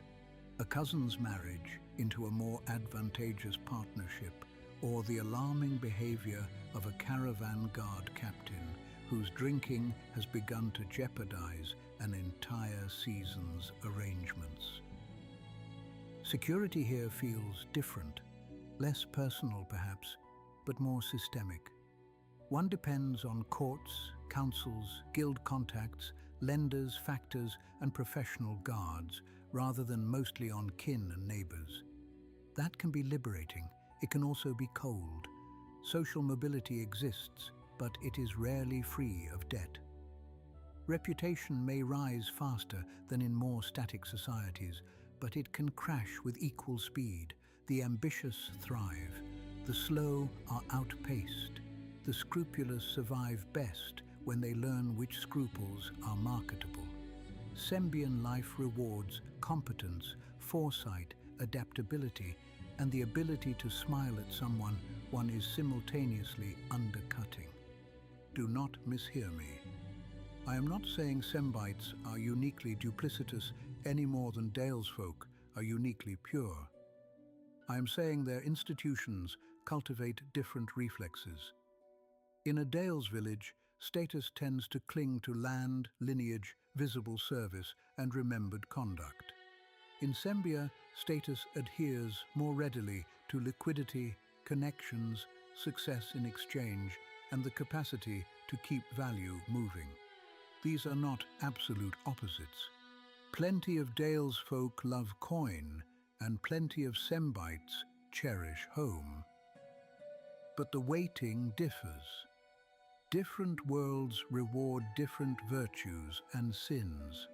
a cousin's marriage into a more advantageous partnership, or the alarming behaviour of a caravan guard captain whose drinking has begun to jeopardise an entire season's arrangements. Security here feels different, less personal perhaps, but more systemic. One depends on courts, councils, guild contacts, lenders, factors, and professional guards, rather than mostly on kin and neighbours. That can be liberating. It can also be cold. Social mobility exists, but it is rarely free of debt. Reputation may rise faster than in more static societies, but it can crash with equal speed. The ambitious thrive, the slow are outpaced. The scrupulous survive best when they learn which scruples are marketable. Sembian life rewards competence, foresight, adaptability, and the ability to smile at someone one is simultaneously undercutting. Do not mishear me. I am not saying Sembites are uniquely duplicitous any more than Dale's folk are uniquely pure. I am saying their institutions cultivate different reflexes. In a Dale's village, status tends to cling to land, lineage, visible service, and remembered conduct. In Sembia, status adheres more readily to liquidity, connections, success in exchange, and the capacity to keep value moving. These are not absolute opposites. Plenty of Dale's folk love coin, and plenty of Sembites cherish home. But the weighting differs. Different worlds reward different virtues and sins.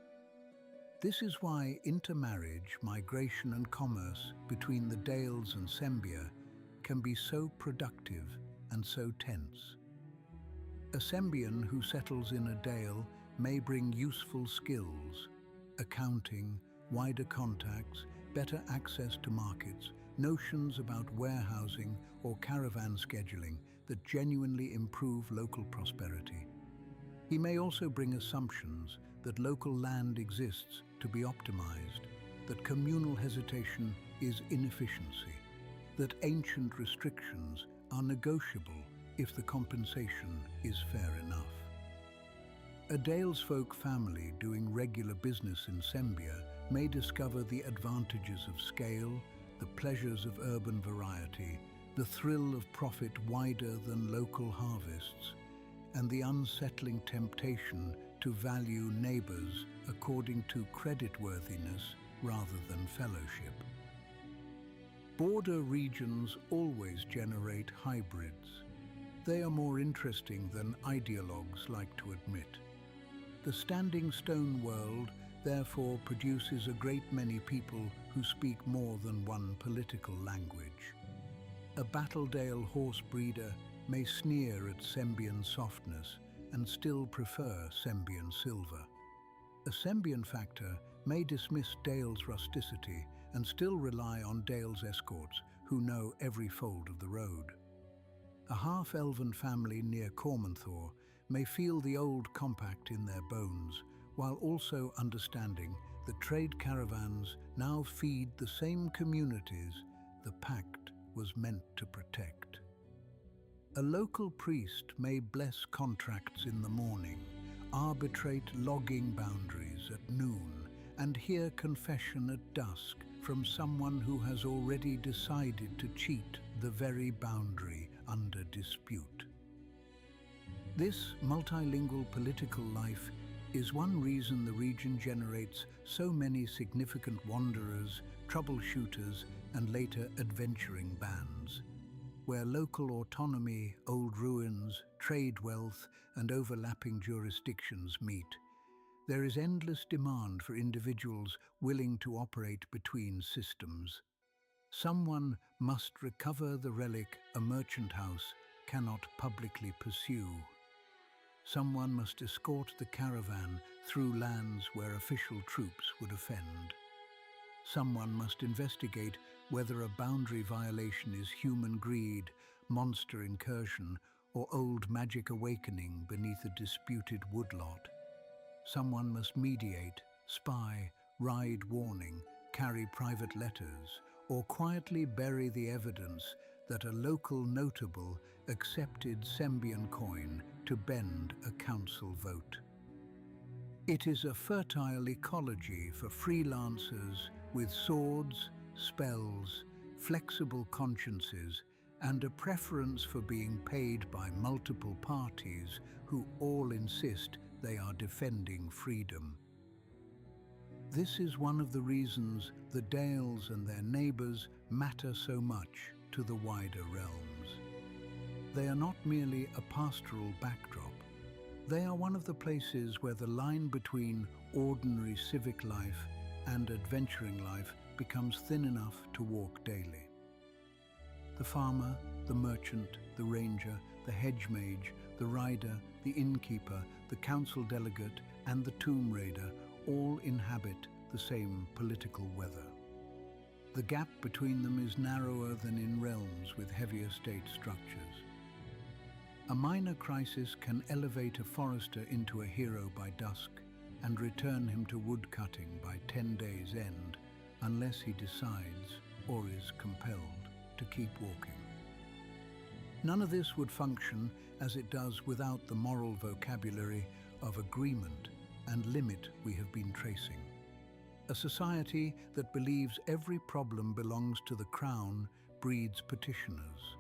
This is why intermarriage, migration and commerce between the Dales and Sembia can be so productive and so tense. A Sembian who settles in a Dale may bring useful skills, accounting, wider contacts, better access to markets, notions about warehousing or caravan scheduling that genuinely improve local prosperity. He may also bring assumptions that local land exists to be optimized, that communal hesitation is inefficiency, that ancient restrictions are negotiable if the compensation is fair enough. A Dalesfolk family doing regular business in Sembia may discover the advantages of scale, the pleasures of urban variety, the thrill of profit wider than local harvests, and the unsettling temptation to value neighbors according to creditworthiness rather than fellowship. Border regions always generate hybrids. They are more interesting than ideologues like to admit. The standing stone world therefore produces a great many people who speak more than one political language. A Battledale horse breeder may sneer at Sembian softness and still prefer Sembian silver. A Sembian factor may dismiss Dale's rusticity and still rely on Dale's escorts who know every fold of the road. A half-elven family near Cormanthor may feel the old compact in their bones, while also understanding that trade caravans now feed the same communities the pact was meant to protect. A local priest may bless contracts in the morning, arbitrate logging boundaries at noon, and hear confession at dusk from someone who has already decided to cheat the very boundary under dispute. This multilingual political life is one reason the region generates so many significant wanderers, troubleshooters, and later adventuring bands. Where local autonomy, old ruins, trade wealth, and overlapping jurisdictions meet, there is endless demand for individuals willing to operate between systems. Someone must recover the relic a merchant house cannot publicly pursue. Someone must escort the caravan through lands where official troops would offend. Someone must investigate whether a boundary violation is human greed, monster incursion, or old magic awakening beneath a disputed woodlot. Someone must mediate, spy, ride warning, carry private letters, or quietly bury the evidence that a local notable accepted Sembian coin to bend a council vote. It is a fertile ecology for freelancers with swords, spells, flexible consciences, and a preference for being paid by multiple parties who all insist they are defending freedom. This is one of the reasons the Dales and their neighbors matter so much to the wider realms. They are not merely a pastoral backdrop. They are one of the places where the line between ordinary civic life and adventuring life becomes thin enough to walk daily. The farmer, the merchant, the ranger, the hedge mage, the rider, the innkeeper, the council delegate, and the tomb raider all inhabit the same political weather. The gap between them is narrower than in realms with heavier state structures. A minor crisis can elevate a forester into a hero by dusk and return him to woodcutting by 10 days' end, unless he decides, or is compelled, to keep walking. None of this would function as it does without the moral vocabulary of agreement and limit we have been tracing. A society that believes every problem belongs to the crown breeds petitioners.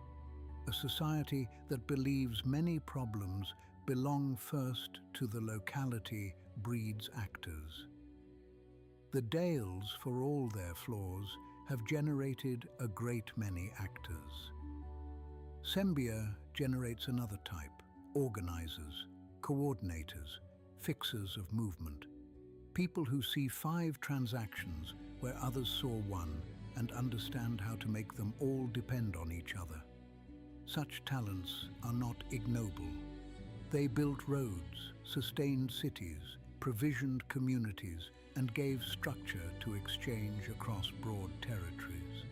A society that believes many problems belong first to the locality breeds actors. The Dales, for all their flaws, have generated a great many actors. Sembia generates another type: organizers, coordinators, fixers of movement. People who see 5 transactions where others saw 1 and understand how to make them all depend on each other. Such talents are not ignoble. They built roads, sustained cities, provisioned communities, and gave structure to exchange across broad territories.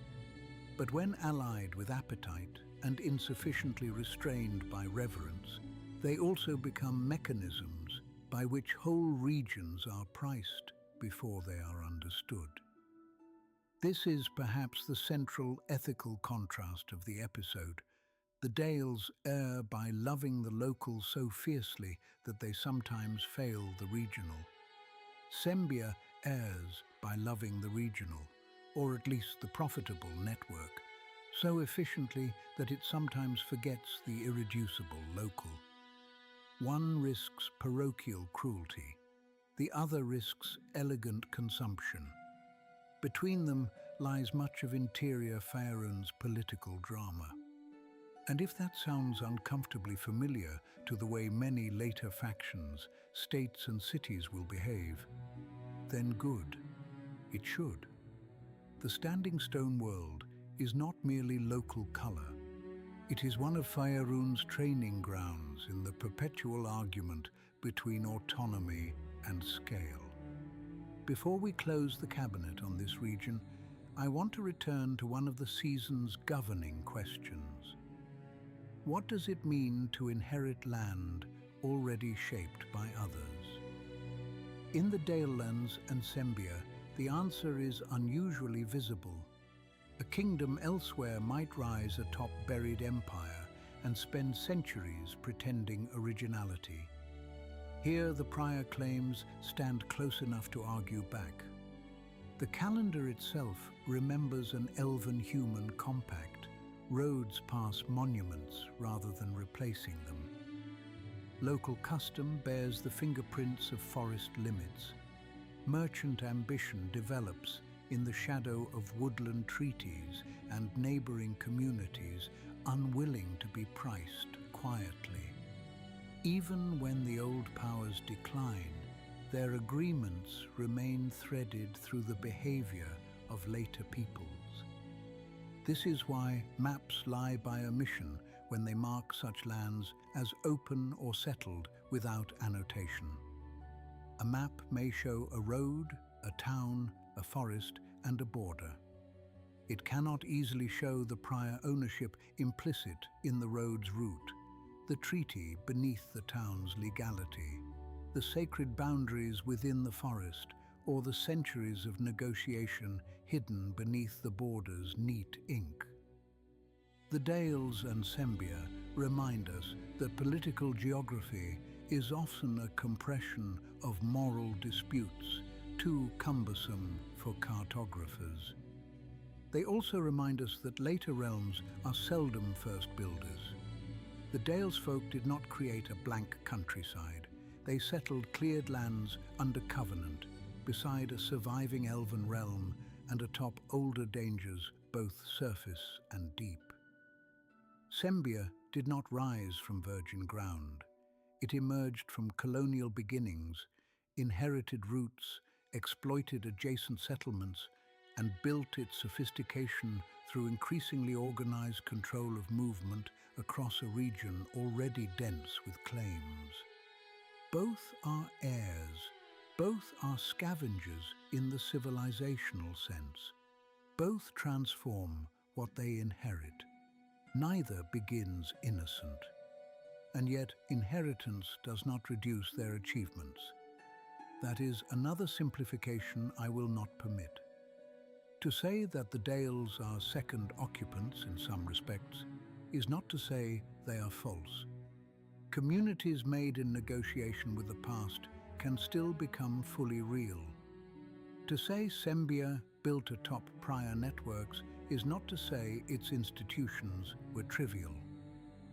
But when allied with appetite and insufficiently restrained by reverence, they also become mechanisms by which whole regions are priced before they are understood. This is perhaps the central ethical contrast of the episode. The Dales err by loving the local so fiercely that they sometimes fail the regional. Sembia errs by loving the regional, or at least the profitable network, so efficiently that it sometimes forgets the irreducible local. One risks parochial cruelty, the other risks elegant consumption. Between them lies much of interior Faerûn's political drama. And if that sounds uncomfortably familiar to the way many later factions, states and cities will behave, then good. It should. The Standing Stone world is not merely local color. It is one of Faerûn's training grounds in the perpetual argument between autonomy and scale. Before we close the cabinet on this region, I want to return to one of the season's governing questions. What does it mean to inherit land already shaped by others? In the Dalelands and Sembia, the answer is unusually visible. A kingdom elsewhere might rise atop buried empire and spend centuries pretending originality. Here, the prior claims stand close enough to argue back. The calendar itself remembers an elven-human compact. Roads pass monuments rather than replacing them. Local custom bears the fingerprints of forest limits. Merchant ambition develops in the shadow of woodland treaties and neighboring communities unwilling to be priced quietly. Even when the old powers decline, their agreements remain threaded through the behavior of later peoples. This is why maps lie by omission when they mark such lands as open or settled without annotation. A map may show a road, a town, a forest, and a border. It cannot easily show the prior ownership implicit in the road's route, the treaty beneath the town's legality, the sacred boundaries within the forest, or the centuries of negotiation hidden beneath the border's neat ink. The Dales and Sembia remind us that political geography is often a compression of moral disputes, too cumbersome for cartographers. They also remind us that later realms are seldom first builders. The Dales folk did not create a blank countryside. They settled cleared lands under covenant, beside a surviving elven realm and atop older dangers, both surface and deep. Sembia did not rise from virgin ground. It emerged from colonial beginnings, inherited roots, exploited adjacent settlements, and built its sophistication through increasingly organized control of movement across a region already dense with claims. Both are heirs, both are scavengers in the civilizational sense. Both transform what they inherit. Neither begins innocent. And yet, inheritance does not reduce their achievements. That is another simplification I will not permit. To say that the Dales are second occupants in some respects is not to say they are false. Communities made in negotiation with the past can still become fully real. To say Sembia built atop prior networks is not to say its institutions were trivial.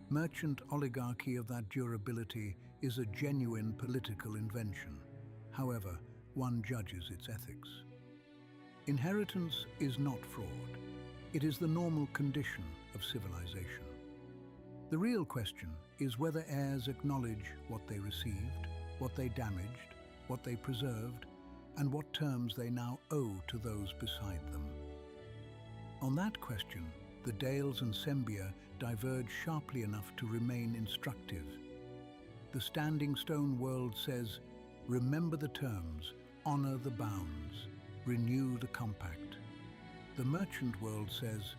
Merchant oligarchy of that durability is a genuine political invention. However, one judges its ethics. Inheritance is not fraud. It is the normal condition of civilization. The real question is whether heirs acknowledge what they received, what they damaged, what they preserved, and what terms they now owe to those beside them. On that question, the Dales and Sembia diverge sharply enough to remain instructive. The Standing Stone world says, remember the terms, honor the bounds, renew the compact. The merchant world says,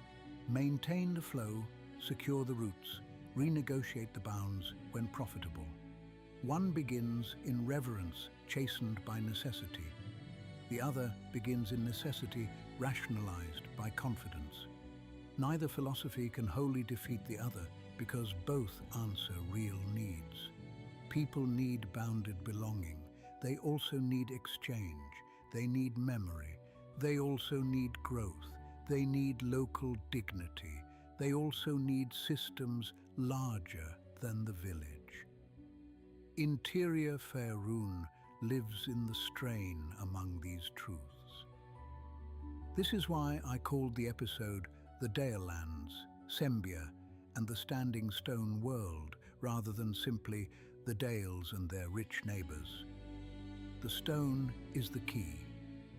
maintain the flow, secure the roots, renegotiate the bounds when profitable. One begins in reverence, chastened by necessity. The other begins in necessity, rationalized by confidence. Neither philosophy can wholly defeat the other because both answer real needs. People need bounded belonging. They also need exchange. They need memory. They also need growth. They need local dignity. They also need systems larger than the village. Interior Faerûn lives in the strain among these truths. This is why I called the episode The Dalelands, Sembia, and the Standing Stone World, rather than simply the Dales and their rich neighbors. The stone is the key.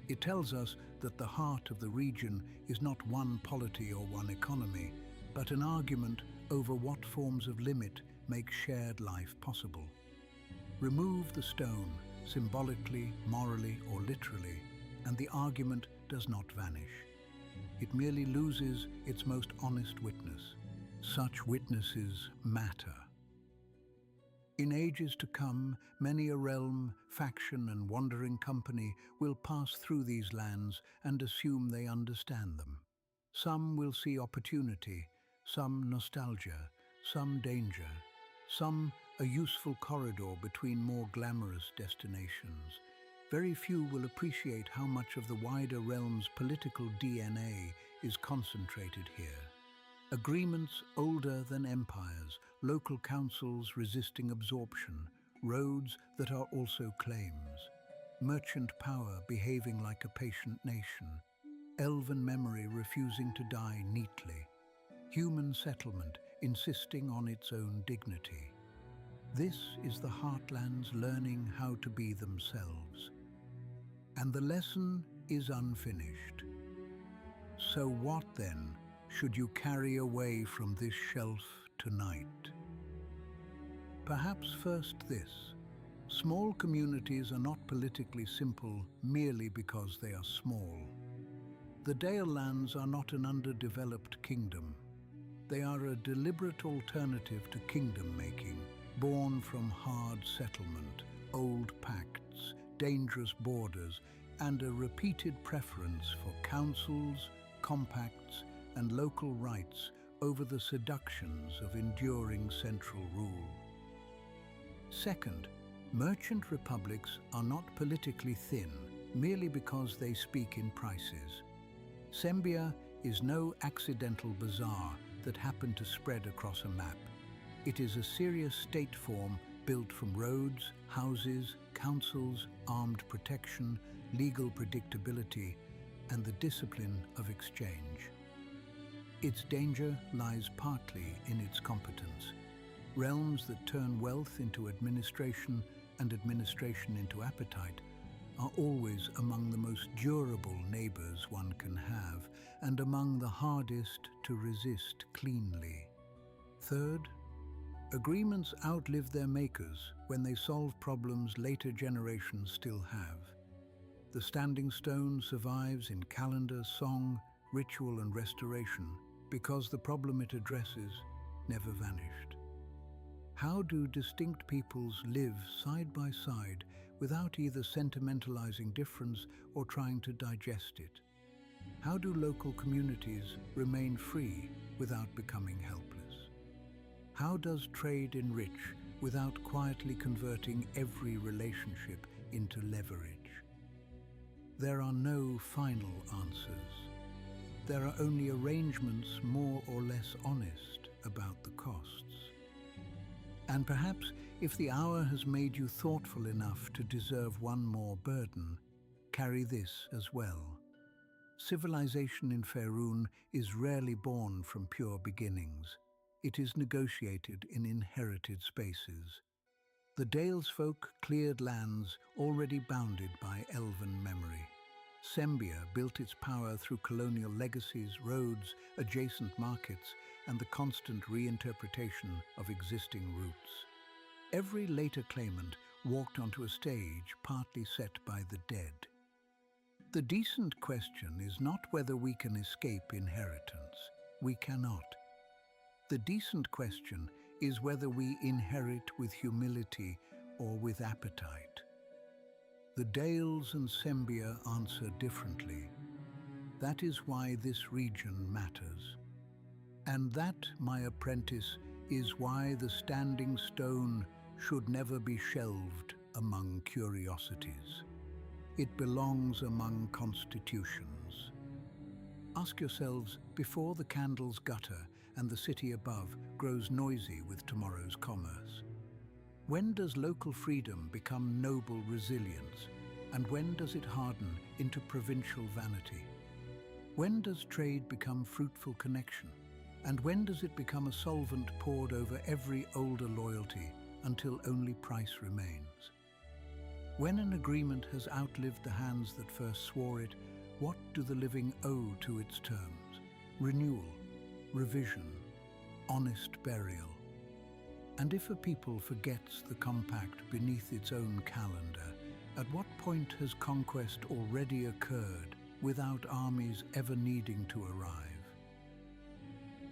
It tells us that the heart of the region is not one polity or one economy, but an argument over what forms of limit make shared life possible. Remove the stone, symbolically, morally, or literally, and the argument does not vanish. It merely loses its most honest witness. Such witnesses matter. In ages to come, many a realm, faction, and wandering company will pass through these lands and assume they understand them. Some will see opportunity, some nostalgia, some danger, some a useful corridor between more glamorous destinations. Very few will appreciate how much of the wider realm's political DNA is concentrated here. Agreements older than empires, local councils resisting absorption, roads that are also claims, merchant power behaving like a patient nation, elven memory refusing to die neatly, human settlement insisting on its own dignity. This is the Heartlands learning how to be themselves. And the lesson is unfinished. So what then should you carry away from this shelf tonight? Perhaps first this: small communities are not politically simple merely because they are small. The Dalelands are not an underdeveloped kingdom. They are a deliberate alternative to kingdom-making, born from hard settlement, old pacts, dangerous borders, and a repeated preference for councils, compacts, and local rights over the seductions of enduring central rule. Second, merchant republics are not politically thin merely because they speak in prices. Sembia is no accidental bazaar that happened to spread across a map. It is a serious state form built from roads, houses, councils, armed protection, legal predictability, and the discipline of exchange. Its danger lies partly in its competence. Realms that turn wealth into administration and administration into appetite are always among the most durable neighbors one can have and among the hardest to resist cleanly. Third, agreements outlive their makers when they solve problems later generations still have. The standing stone survives in calendar, song, ritual and restoration because the problem it addresses never vanished. How do distinct peoples live side by side without either sentimentalizing difference or trying to digest it? How do local communities remain free without becoming helpless? How does trade enrich without quietly converting every relationship into leverage? There are no final answers. There are only arrangements more or less honest about the costs. And perhaps if the hour has made you thoughtful enough to deserve one more burden, carry this as well. Civilization in Faerûn is rarely born from pure beginnings. It is negotiated in inherited spaces. The Dales folk cleared lands already bounded by elven memory. Sembia built its power through colonial legacies, roads, adjacent markets, and the constant reinterpretation of existing routes. Every later claimant walked onto a stage partly set by the dead. The decent question is not whether we can escape inheritance. We cannot. The decent question is whether we inherit with humility or with appetite. The Dales and Sembia answer differently. That is why this region matters. And that, my apprentice, is why the standing stone should never be shelved among curiosities. It belongs among constitutions. Ask yourselves, before the candles gutter and the city above grows noisy with tomorrow's commerce, when does local freedom become noble resilience, and when does it harden into provincial vanity? When does trade become fruitful connection, and when does it become a solvent poured over every older loyalty until only price remains? When an agreement has outlived the hands that first swore it, what do the living owe to its terms? Renewal, revision, honest burial. And if a people forgets the compact beneath its own calendar, at what point has conquest already occurred without armies ever needing to arrive?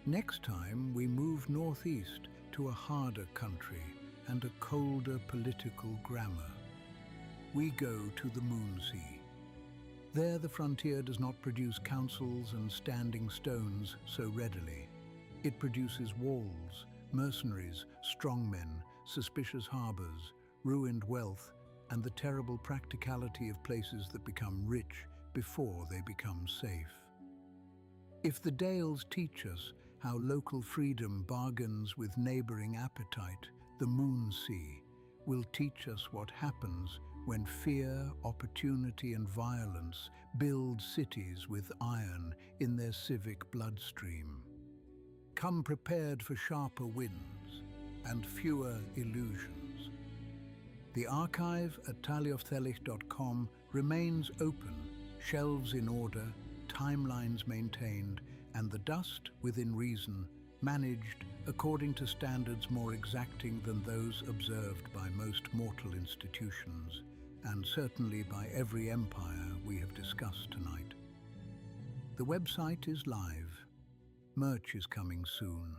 Next time we move northeast to a harder country and a colder political grammar. We go to the Moonsea. There the frontier does not produce councils and standing stones so readily. It produces walls, mercenaries, strongmen, suspicious harbors, ruined wealth, and the terrible practicality of places that become rich before they become safe. If the Dales teach us how local freedom bargains with neighboring appetite, the Moonsea will teach us what happens when fear, opportunity, and violence build cities with iron in their civic bloodstream. Come prepared for sharper winds and fewer illusions. The archive at taleofthelich.com remains open, shelves in order, timelines maintained, and the dust, within reason, managed according to standards more exacting than those observed by most mortal institutions, and certainly by every empire we have discussed tonight. The website is live. Merch is coming soon.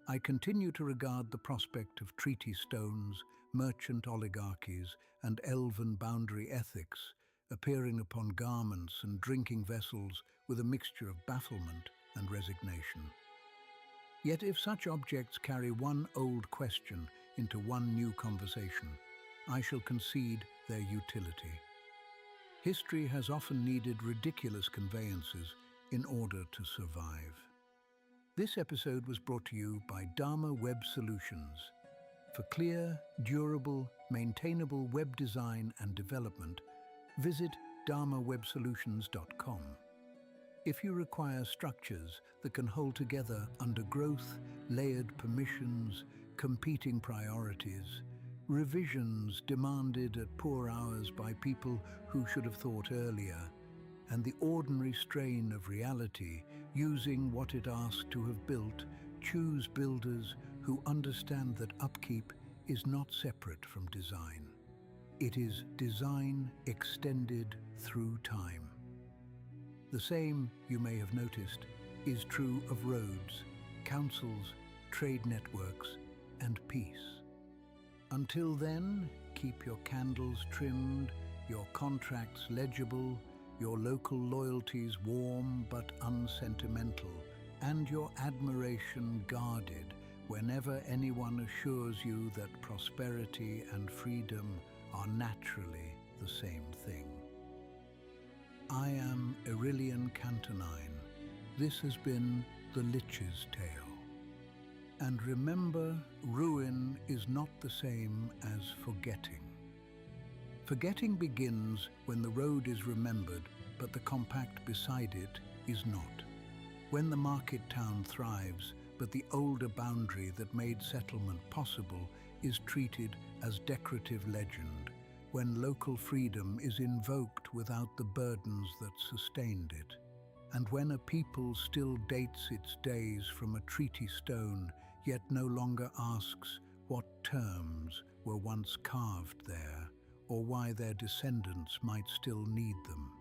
I continue to regard the prospect of treaty stones, merchant oligarchies, and elven boundary ethics appearing upon garments and drinking vessels with a mixture of bafflement and resignation. Yet if such objects carry one old question into one new conversation, I shall concede their utility. History has often needed ridiculous conveyances in order to survive. This episode was brought to you by Dharma Web Solutions. For clear, durable, maintainable web design and development, visit dharmawebsolutions.com. If you require structures that can hold together under growth, layered permissions, competing priorities, revisions demanded at poor hours by people who should have thought earlier, and the ordinary strain of reality using what it asks to have built, choose builders who understand that upkeep is not separate from design. It is design extended through time. The same, you may have noticed, is true of roads, councils, trade networks, and peace. Until then, keep your candles trimmed, your contracts legible, your local loyalties warm but unsentimental, and your admiration guarded whenever anyone assures you that prosperity and freedom are naturally the same thing. I am Aurelian Cantonine. This has been the Lich's Tale. And remember, ruin is not the same as forgetting. Forgetting begins when the road is remembered, but the compact beside it is not. When the market town thrives, but the older boundary that made settlement possible is treated as decorative legend. When local freedom is invoked without the burdens that sustained it. And when a people still dates its days from a treaty stone, yet no longer asks what terms were once carved there, or why their descendants might still need them.